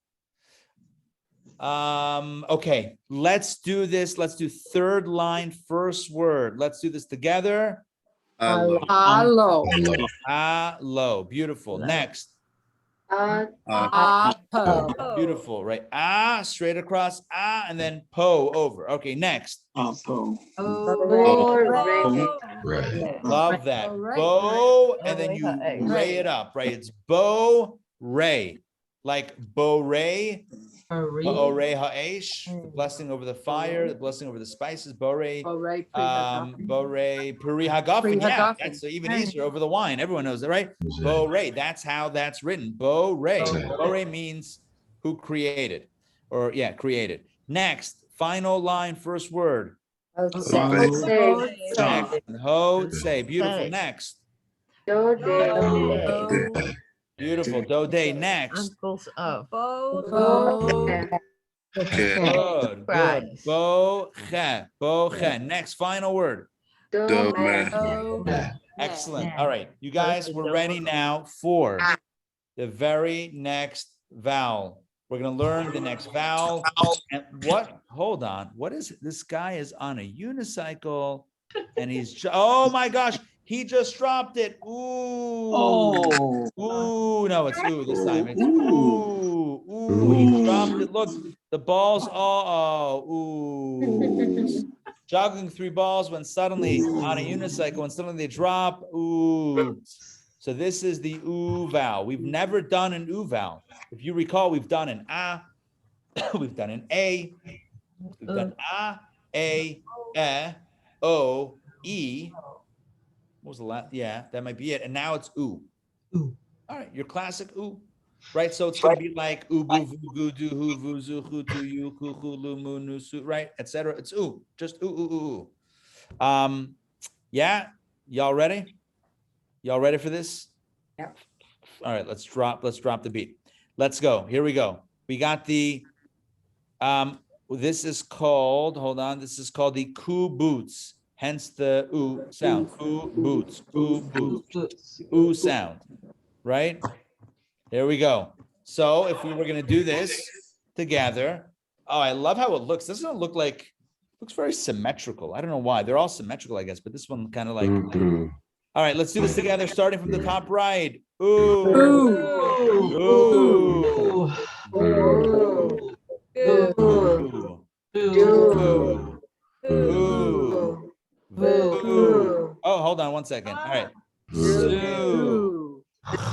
Okay, let's do this. Let's do third line, first word. Let's do this together. Alo. Alo. Beautiful. Next. Apo. Beautiful, right? Straight across, and then po over. Okay, next. Love that. Bo, and then you ray it up, right? It's bo ray, like bo ray, bo ray ha'esh, the blessing over the fire, the blessing over the spices. Bo ray, bo ray puri hagafen. Yeah, that's even easier, over the wine. Everyone knows that, right? Bo ray. That's how that's written. Bo ray. Bo ray means who created, or created. Next, final line, first word. Ho say. Beautiful. Next. Beautiful. Do day. Next. Uncles of. Good. Bo che. Bo che. Next, final word. Excellent. All right, you guys, we're ready now for the very next vowel. We're going to learn the next vowel. And hold on. What is it? This guy is on a unicycle and he's, oh my gosh, he just dropped it. Ooh. Ooh, no, it's ooh this time. It's ooh. Ooh, he dropped it. Look, the balls all, ooh. Juggling 3 balls when suddenly on a unicycle, when suddenly they drop, ooh. So this is the oo vowel. We've never done an oo vowel. If you recall, we've done an a, we've done an a, we've done a, o, e. What was the last? Yeah, that might be it. And now it's oo. All right, your classic oo. Right, so it's going to be like ubu, vugu, du, hu, vuzu, hu, tu, yu, ku, hu, lu, mu, nu, su, right, etc. It's ooh, just ooh. Yeah, y'all ready? Y'all ready for this? Yep. All right, let's drop the beat. Let's go. Here we go. We got the this is called, hold on, this is called the ku boots, hence the ooh sound. Ku boots, ooh sound, right? Here we go. So if we were going to do this together, oh, I love how it looks. Doesn't it look like, looks very symmetrical. I don't know why. They're all symmetrical, I guess, but this one kind of like, all right, let's do this together, starting from the top right. Ooh. Ooh. Ooh. Ooh. Ooh. Ooh. Ooh. Oh, hold on one second. All right. Ooh.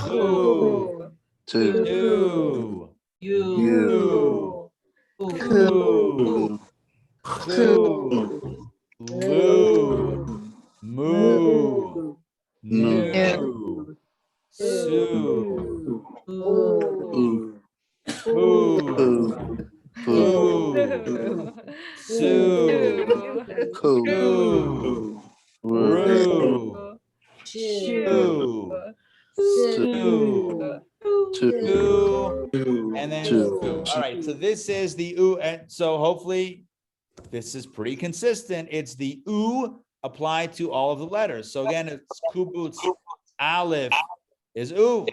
Ooh. Two. You. Two. Loo. Moo. New. Sue. Ooh. Sue. Coo. Roo. Shoo. Two. And then two. All right, so this is the oo, and so hopefully this is pretty consistent. It's the oo applied to all of the letters. So again, it's kubutz, aleph is oo.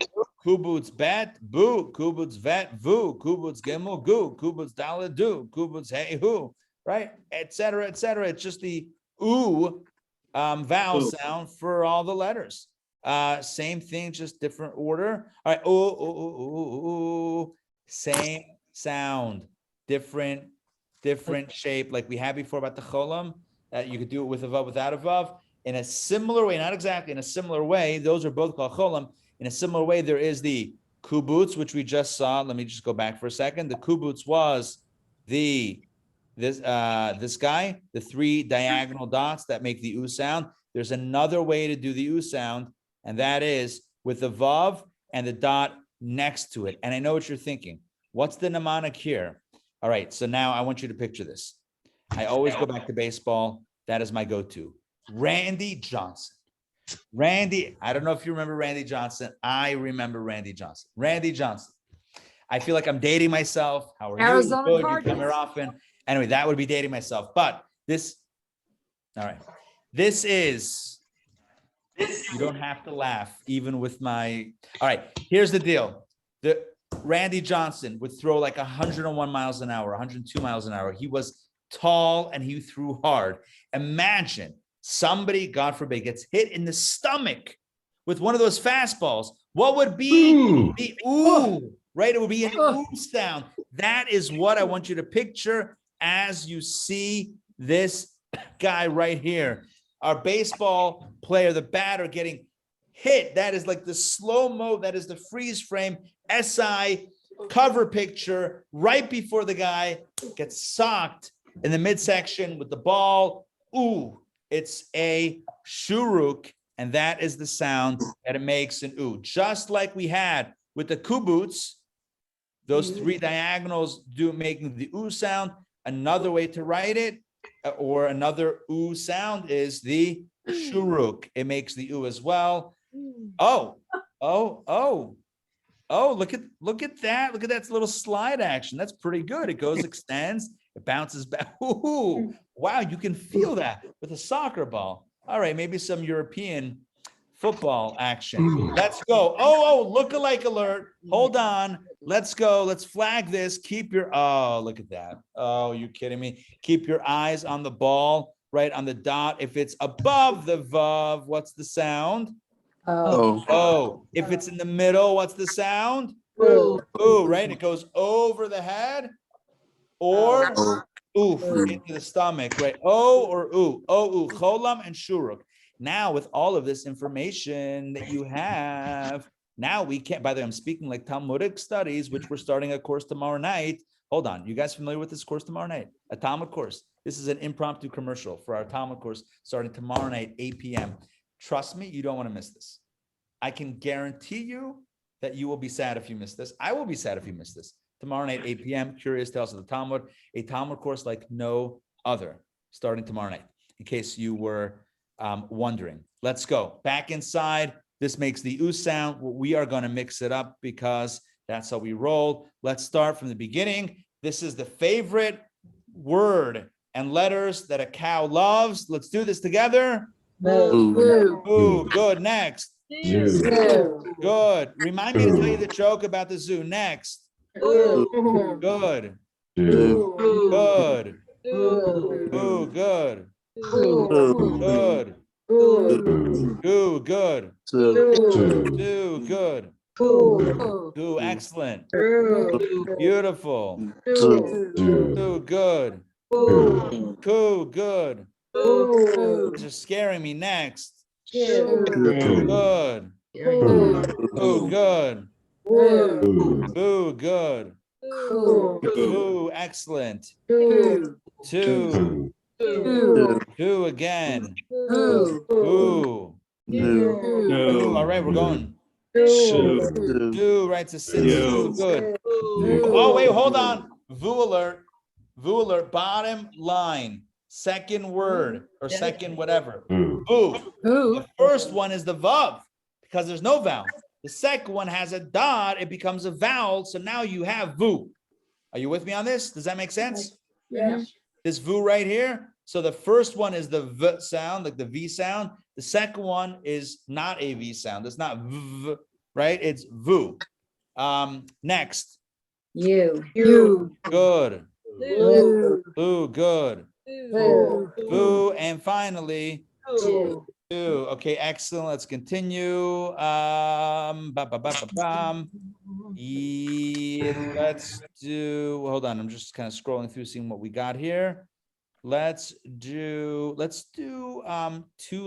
Kubutz bet, boo. Kubutz vet, vu. Kubutz gimel, gu. Kubutz dalet, do. Kubutz hey, hu. Right, etc., etc. It's just the oo vowel sound for all the letters. Same thing, just different order. All right, ooh, same sound, different shape, like we had before about the cholam. You could do it with a vav, without a vav. In a similar way, not exactly in a similar way, those are both called cholam. In a similar way, there is the kubutz, which we just saw. Let me just go back for a second. The kubutz was this guy, the three diagonal dots that make the oo sound. There's another way to do the oo sound, and that is with the vav and the dot next to it. And I know what you're thinking. What's the mnemonic here? All right, so now I want you to picture this. I always go back to baseball. That is my go-to. Randy Johnson. Randy, I don't know if you remember Randy Johnson. I remember Randy Johnson. Randy Johnson. I feel like I'm dating myself. How are Arizona you? Good. You Cardinals. come here often. Anyway, that would be dating myself. But this, all right. This is, you don't have to laugh, even with my, all right, here's the deal. The Randy Johnson would throw like 101 miles an hour, 102 miles an hour. He was tall and he threw hard. Imagine somebody, God forbid, gets hit in the stomach with one of those fastballs. What would be the ooh, right? It would be an ooh sound. That is what I want you to picture as you see this guy right here. Our baseball player, the batter, getting hit. That is like the slow-mo, that is the freeze frame, SI cover picture right before the guy gets socked in the midsection with the ball. Ooh, it's a shuruk, and that is the sound that it makes an ooh. Just like we had with the kubutz, those three diagonals making the ooh sound. Another way to write it, or another ooh sound, is the shuruk. It makes the ooh as well. Oh, look at that. Look at that little slide action. That's pretty good. It goes, extends, it bounces back. Ooh, wow, you can feel that with a soccer ball. All right, maybe some European football action. Let's go. Oh, look-alike alert. Hold on. Let's go. Let's flag this. Keep your, oh, look at that. Oh, you kidding me? Keep your eyes on the ball, right on the dot. If it's above the vav, what's the sound? Oh. If it's in the middle, what's the sound? Ooh, right? It goes over the head or oof into the stomach, right? Oh or ooh. Oh, ooh. Cholam and shuruk. Now, with all of this information that you have, now we can't, by the way, I'm speaking like Talmudic studies, which we're starting a course tomorrow night. Hold on. You guys familiar with this course tomorrow night? A Talmud course. This is an impromptu commercial for our Talmud course starting tomorrow night, 8 p.m. Trust me, you don't want to miss this. I can guarantee you that you will be sad if you miss this. I will be sad if you miss this. Tomorrow night, 8 p.m., Curious Tales of the Talmud, a Talmud course like no other, starting tomorrow night, in case you were wondering. Let's go. Back inside. This makes the oo sound. We are going to mix it up because that's how we roll. Let's start from the beginning. This is the favorite word and letters that a cow loves. Let's do this together. Ooh, good. Next. Good. Remind me to tell you the joke about the zoo. Next. Good. Good. Good. Ooh, good. Good. Ooh, good. Do good. Do excellent. Beautiful. Do good. Coo good. These are scaring me. Next. Good. Ooh, good. Ooh, good. Ooh, excellent. Two. Do again. Ooh. Ooh. All right, we're going. Do, right, to sit. Good. Oh, wait, hold on. Vu alert. Vu alert. Bottom line. Second word or second whatever. Vu. The first one is the vav because there's no vowel. The second one has a dot. It becomes a vowel. So now you have vu. Are you with me on this? Does that make sense? Yes. This vu right here. So the first one is the v sound, like the V sound. The second one is not a V sound. It's not v. right? It's vu. Next. You. Good. Lu. Lu, good. Lu. Vu, and finally, Lu. two. Okay, excellent. Let's continue. Let's do, hold on. I'm just kind of scrolling through, seeing what we got here. Let's do 2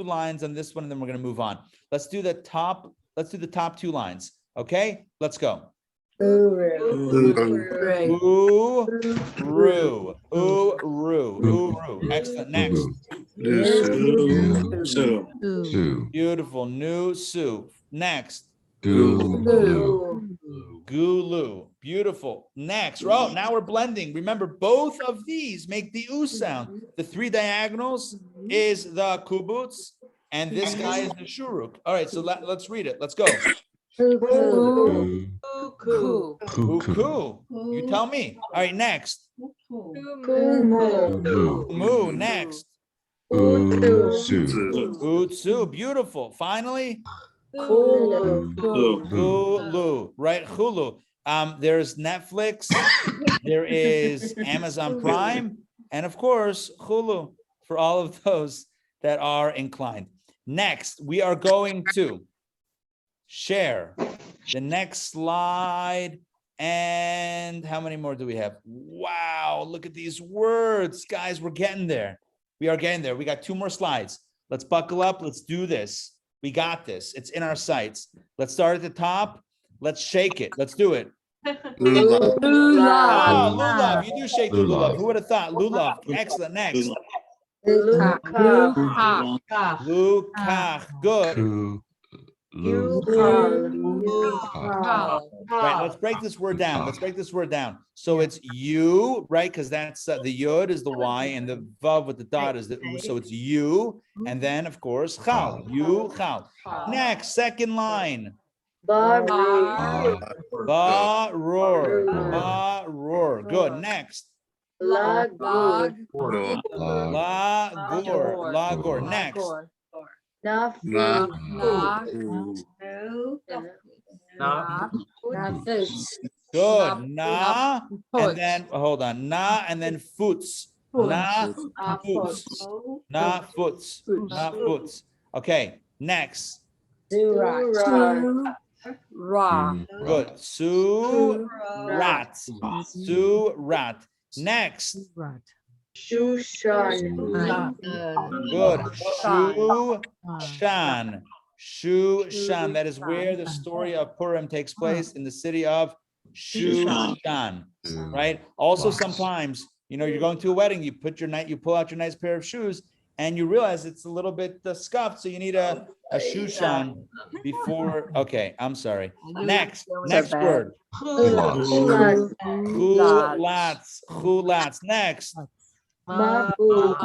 lines on this one, and then we're going to move on. Let's do the top 2 lines. Okay, let's go. Excellent. Next. Beautiful. New Su. Next. Gulu. Beautiful. Next. Oh, now we're blending. Remember, both of these make the U sound. The 3 diagonals is the kubutz, and this guy is the shuruk. All right, so let's read it. Let's go. Uku. You tell me. All right, next. Mu. Next. Utsu. Beautiful. Finally. Hulu. Right, Hulu. There's Netflix, there is Amazon Prime, and of course, Hulu for all of those that are inclined. Next, we are going to share the next slide. And how many more do we have? Wow, look at these words. Guys, we're getting there. We are getting there. We got 2 more slides. Let's buckle up. Let's do this. We got this. It's in our sights. Let's start at the top. Let's shake it. Let's do it. Lulav. Oh, lulav. You do shake the lulav. Who would have thought? Lulav. Excellent. Next. Lukach. Good. Right. Let's break this word down. So it's you, right? Because that's the yud is the y, and the vav with the dot is the u. So it's you, and then of course chal. You chal. Next, second line. Barur. Good. Next. Lagor. Next. Good. Na, and then hold on. Na, and then foots. Na foots. Okay. Next. Good. Surat. Next. Good. Shushan. That is where the story of Purim takes place, in the city of Shushan. Right. Also, sometimes, you're going to a wedding, you pull out your nice pair of shoes, and you realize it's a little bit scuffed, so you need a Shushan before. Okay, I'm sorry. Next word. Chulats. Next. Mabul.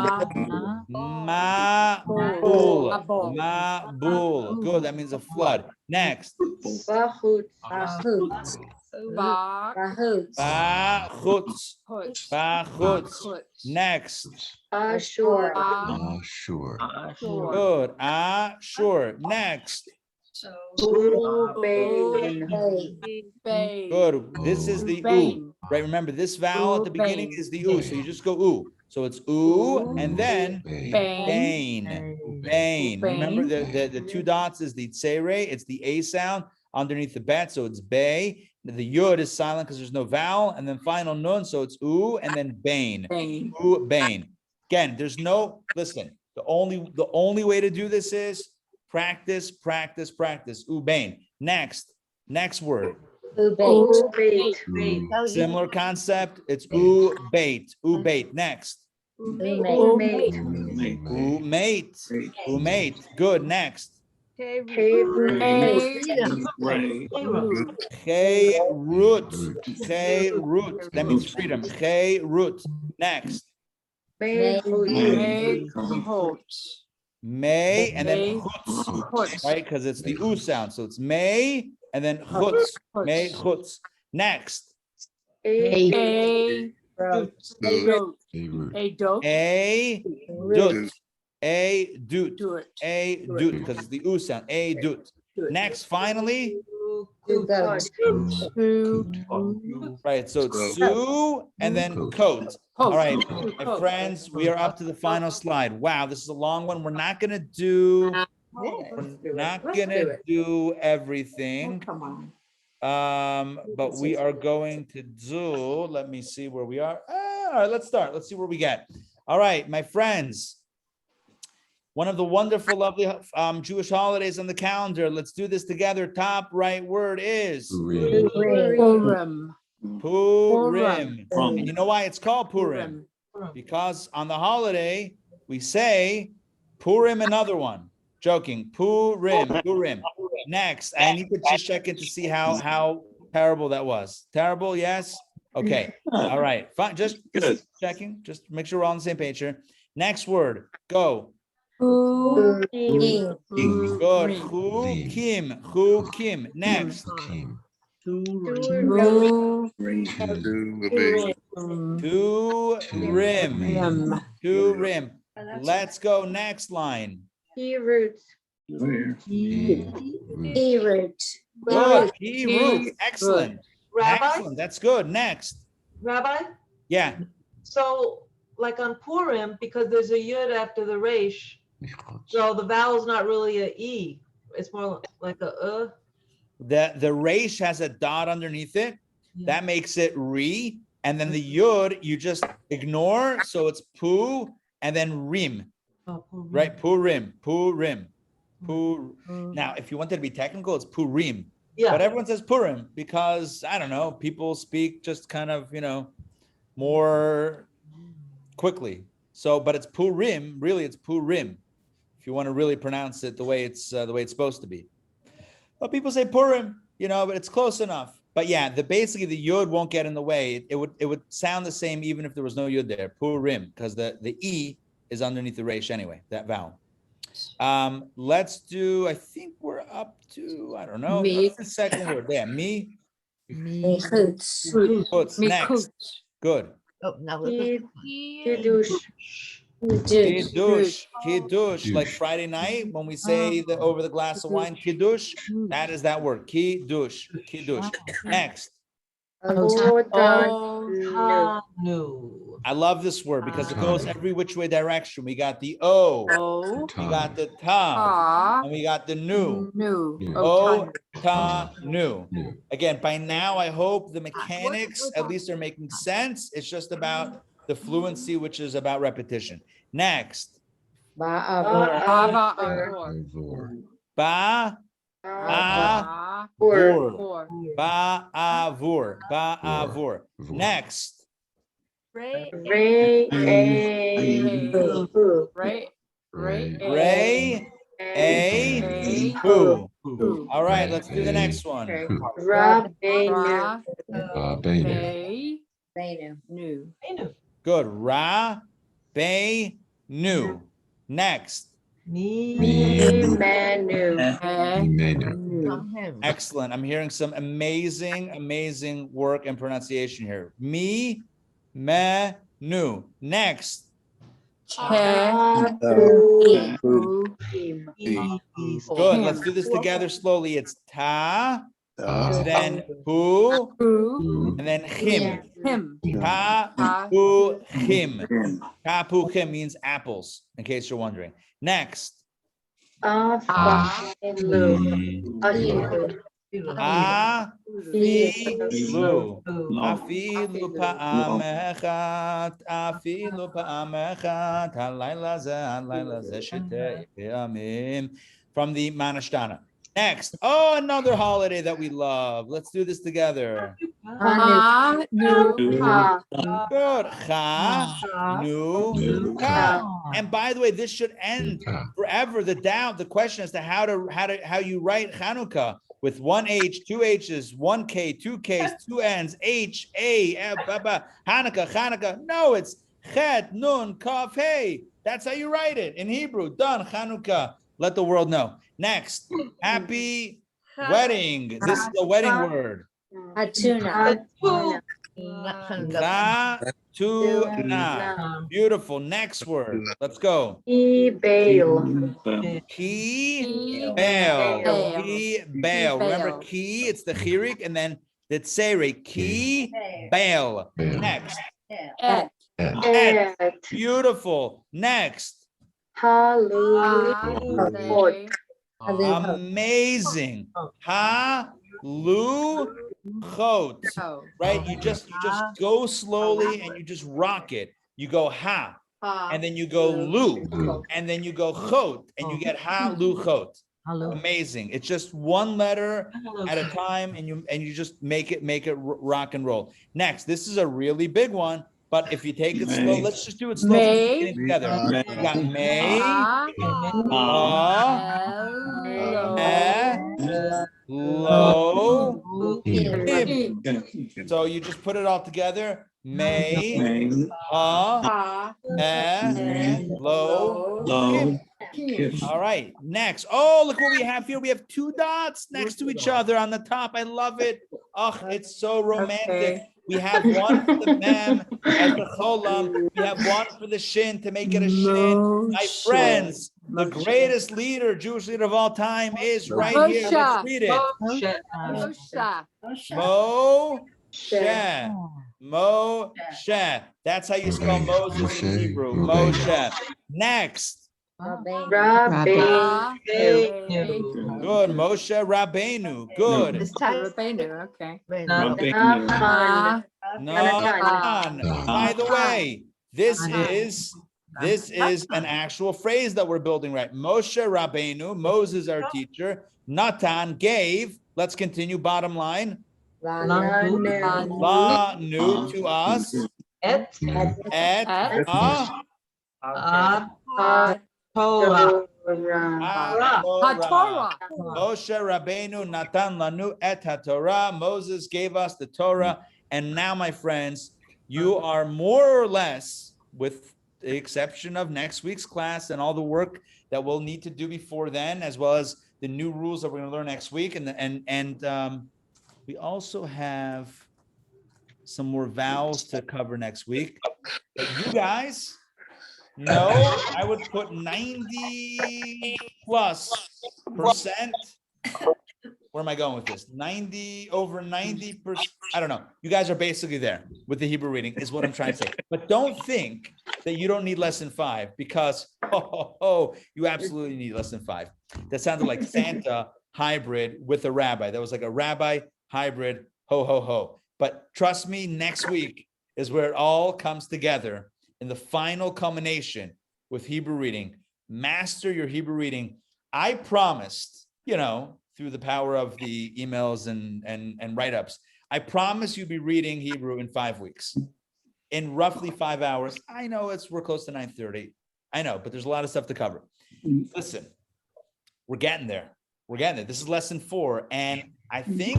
Good. That means a flood. Next. Bachutz. Next. Ashur. Good. Ashur. Next. Good. This is the u. Right. Remember, this vowel at the beginning is the u. So you just go u. So it's u, and then bain. Remember, the 2 dots is the tsere. It's the a sound underneath the bet. So it's bay. The yud is silent because there's no vowel, and then final nun. So it's u, and then bain. U, bain. Again, there's no, listen, the only way to do this is practice. Ubain. Next word. Similar concept. It's ubait. Next. Umate. Good. Next. Root. That means freedom. Root. Next. May, and then chutz, right? Because it's the u sound. So it's may, and then chutz. May chutz. Next. A dut, because it's the u sound. A dut. Next, finally, goats. Right, so it's Sue and then coat. All right, my friends, we are up to the final slide. Wow, this is a long one. We're not gonna do everything. But we are going to do, let me see where we are. All right, let's start. Let's see where we get. All right, my friends. One of the wonderful, lovely Jewish holidays on the calendar. Let's do this together. Top right word is Purim. Purim. And you know why it's called Purim? Because on the holiday, we say Purim, another one. Joking. Purim. Next, I need to just check in to see how terrible that was. Terrible, yes? Okay. All right. Fine. Just checking. Just make sure we're all on the same page here. Next word. Go. Good. Chukim. Next. To rim. Let's go next line. Roots. Good. Key roots. Excellent. Rabbi, Excellent. That's good. Next. Rabbi, Yeah. so like on Purim, because there's a yud after the resh, so the vowel's not really a e. It's more like a The resh has a dot underneath it. That makes it re. And then the yud you just ignore. So it's pu and then rim. Right? Purim. Now, if you wanted to be technical, it's Purim. Yeah. But everyone says Purim because, I don't know, people speak just kind of, more quickly. So, but it's Purim. Really, it's Purim. If you want to really pronounce it the way it's supposed to be. But people say Purim, but it's close enough. But yeah, basically the yud won't get in the way. It would sound the same even if there was no yud there. Purim, because the e is underneath the resh anyway, that vowel. Let's do, I think we're up to, I don't know. What's the second word? Yeah, me. Next. Good. Oh, now Kiddush, like Friday night when we say over the glass of wine, kiddush, that is that word, kiddush. Next. I love this word because it goes every which way direction. We got the O, we got the ta, and we got the nu. Nu. Again, by now, I hope the mechanics at least are making sense. It's just about the fluency, which is about repetition. Next. Ba'avur. Next. Ray. All right, let's do the next one. Good. Ra, be, nu. Next. Excellent. I'm hearing some amazing work and pronunciation here. Me, me, nu. Next. Good. Let's do this together slowly. It's ta, then hu, and then chim. Tapuchim. Tapuchim means apples, in case you're wondering. Next. Afilu pa'amechat, halayla zeh shetei pe'amim. From the Manashtana. Next. Oh, another holiday that we love. Let's do this together. Good. Chanukah. And by the way, this should end forever. The question as to how you write Chanukah with one H, two H's, one K, two K's, two N's, H, A, Hanukkah. No, it's Chet, Nun, Kaf, Hey. That's how you write it in Hebrew. Done. Chanukah. Let the world know. Next. Happy wedding. This is a wedding word. Chatuna. Beautiful. Next word. Let's go. Bail. Ki Bail. bail. Ki bail. Remember ki, it's the chirik, and then the tsere. Ki bail. Next. Et. Et. Beautiful. Next. Amazing. Ha lu chot. Right? You just go slowly and you just rock it. You go ha, and then you go lu, and then you go chot, and you get ha lu chot. Hello. Amazing. It's just one letter at a time, and you just make it rock and roll. Next, this is a really big one, but if you take it slow, let's just do it slow from the beginning together. You got may, lo, im. So you just put it all together. May, lo, im. All right, next. Oh, look what we have here. We have two dots next to each other on the top. I love it. Oh, it's so romantic. We have one for the mem as the cholam. We have one for the shin to make it a shin. My friends, the greatest leader, Jewish leader of all time is right here. Let's read it. Moshe. Moshe. That's how you spell Moses in Hebrew. Moshe. Next. Rabbi. Good. Moshe Rabbeinu. Good. Rabbeinu, okay. Natan. By the way, this is an actual phrase that we're building, right? Moshe Rabbeinu, Moses, our teacher. Natan gave. Let's continue. Bottom line. Lanu to us. Et. Torah. Moshe Rabbeinu Natan lanu et haTorah. Moses gave us the Torah. And now, my friends, you are more or less, with the exception of next week's class and all the work that we'll need to do before then, as well as the new rules that we're going to learn next week. And we also have some more vowels to cover next week. But you guys know, I would put 90+%. Where am I going with this? Over 90%. I don't know. You guys are basically there with the Hebrew reading is what I'm trying to say. But don't think that you don't need lesson 5, because you absolutely need lesson 5. That sounded like Santa hybrid with a rabbi. That was like a rabbi hybrid, ho, ho, ho. But trust me, next week is where it all comes together in the final culmination with Hebrew reading. Master your Hebrew reading. I promised, through the power of the emails and write-ups, I promise you'll be reading Hebrew in 5 weeks, in roughly 5 hours. I know we're close to 9:30. I know, but there's a lot of stuff to cover. Listen, we're getting there. This is lesson 4, and I think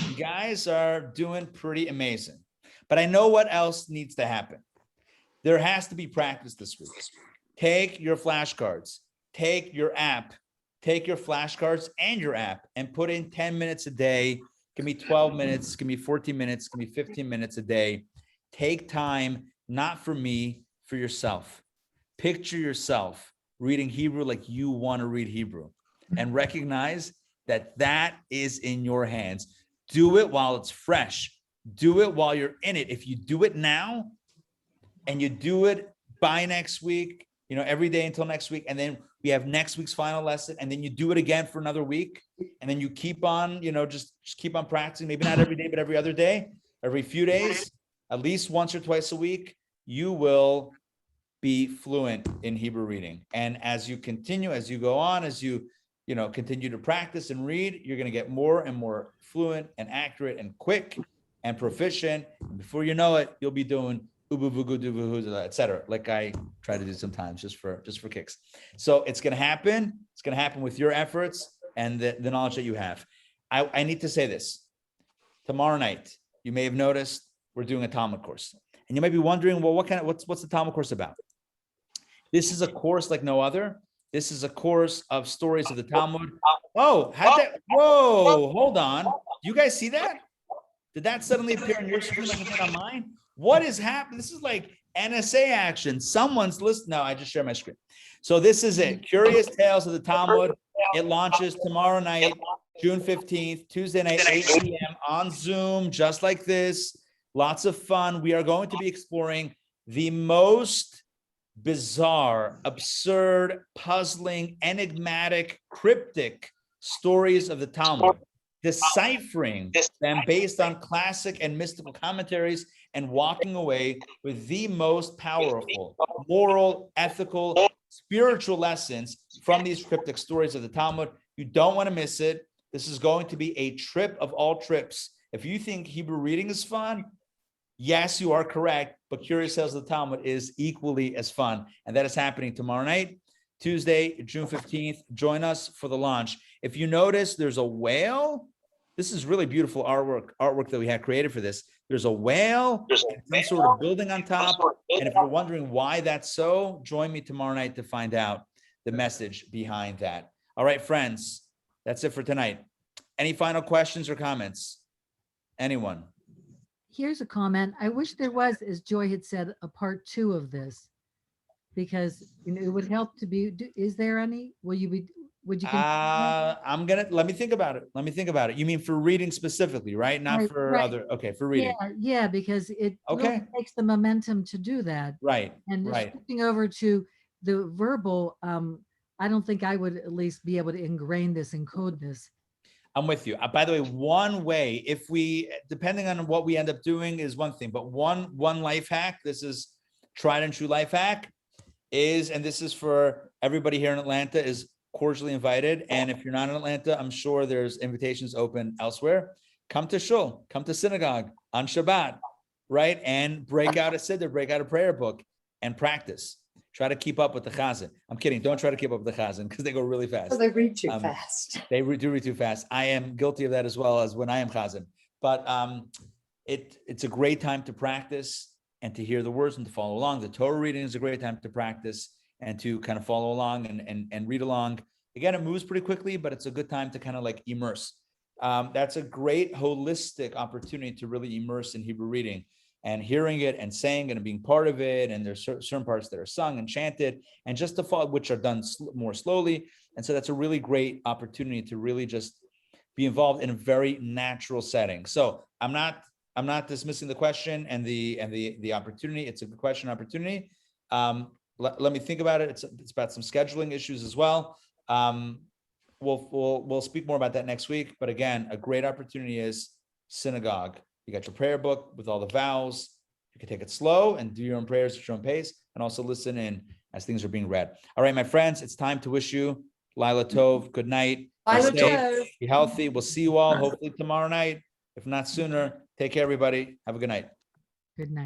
you guys are doing pretty amazing. But I know what else needs to happen. There has to be practice this week. Take your flashcards, take your app, take your flashcards and your app, and put in 10 minutes a day. Give me 12 minutes, give me 14 minutes, give me 15 minutes a day. Take time, not for me, for yourself. Picture yourself reading Hebrew like you want to read Hebrew, and recognize that is in your hands. Do it while it's fresh. Do it while you're in it. If you do it now and you do it by next week, every day until next week, and then we have next week's final lesson, and then you do it again for another week, and then you keep on, just keep on practicing, maybe not every day, but every other day, every few days, at least once or twice a week, you will be fluent in Hebrew reading. And as you continue, as you go on, as you continue to practice and read, you're going to get more and more fluent and accurate and quick and proficient. And before you know it, you'll be doing etc., like I try to do sometimes, just for kicks. So it's going to happen. It's going to happen with your efforts and the knowledge that you have. I need to say this. Tomorrow night, you may have noticed we're doing a Talmud course, and you might be wondering, well, what's the Talmud course about? This is a course like no other. This is a course of stories of the Talmud. Oh, whoa, hold on. Do you guys see that? Did that suddenly appear on your screen like it did on mine? What is happening? This is like NSA action. Someone's listening. No, I just shared my screen. So this is it. Curious Tales of the Talmud. It launches tomorrow night, June 15th, Tuesday night, 8 p.m. on Zoom, just like this. Lots of fun. We are going to be exploring the most bizarre, absurd, puzzling, enigmatic, cryptic stories of the Talmud, deciphering them based on classic and mystical commentaries, and walking away with the most powerful moral, ethical, spiritual lessons from these cryptic stories of the Talmud. You don't want to miss it. This is going to be a trip of all trips. If you think Hebrew reading is fun, yes, you are correct, but Curious Tales of the Talmud is equally as fun. And that is happening tomorrow night, Tuesday, June 15th. Join us for the launch. If you notice, there's a whale. This is really beautiful artwork that we had created for this. There's a whale, some sort of building on top. And if you're wondering why that's so, join me tomorrow night to find out the message behind that. All right, friends, that's it for tonight. Any final questions or comments? Anyone? Here's a comment. I wish there was, as Joy had said, a part 2 of this, because it would help to be. Is there any? Would you? Let me think about it. You mean for reading specifically, right? Not Right, for right. other. Okay, for reading. Yeah, because it really takes the momentum to do that. Right. And right. switching over to the verbal, I don't think I would at least be able to ingrain this and code this. I'm with you. By the way, one way, if we, depending on what we end up doing, is one thing, but one life hack, this is tried and true life hack, is, and this is for everybody here in Atlanta, is cordially invited. And if you're not in Atlanta, I'm sure there's invitations open elsewhere. Come to shul, come to synagogue on Shabbat, right? And break out a siddur, break out a prayer book and practice. Try to keep up with the chazan. I'm kidding. Don't try to keep up with the chazan because they go really fast. Oh, they read too fast. They do read too fast. I am guilty of that as well as when I am chazan. But it's a great time to practice and to hear the words and to follow along. The Torah reading is a great time to practice and to kind of follow along and read along. Again, it moves pretty quickly, but it's a good time to kind of like immerse. That's a great holistic opportunity to really immerse in Hebrew reading and hearing it and saying it and being part of it. And there's certain parts that are sung and chanted and just to follow, which are done more slowly. And so that's a really great opportunity to really just be involved in a very natural setting. So I'm not dismissing the question and the opportunity. It's a good question, opportunity. Let me think about it. It's about some scheduling issues as well. We'll speak more about that next week. But again, a great opportunity is synagogue. You got your prayer book with all the vows. You can take it slow and do your own prayers at your own pace, and also listen in as things are being read. All right, my friends, it's time to wish you Laila Tov. Good night. Laila Be safe, Tov. be healthy. We'll see you all hopefully tomorrow night, if not sooner. Take care, everybody. Have a good night. Good night.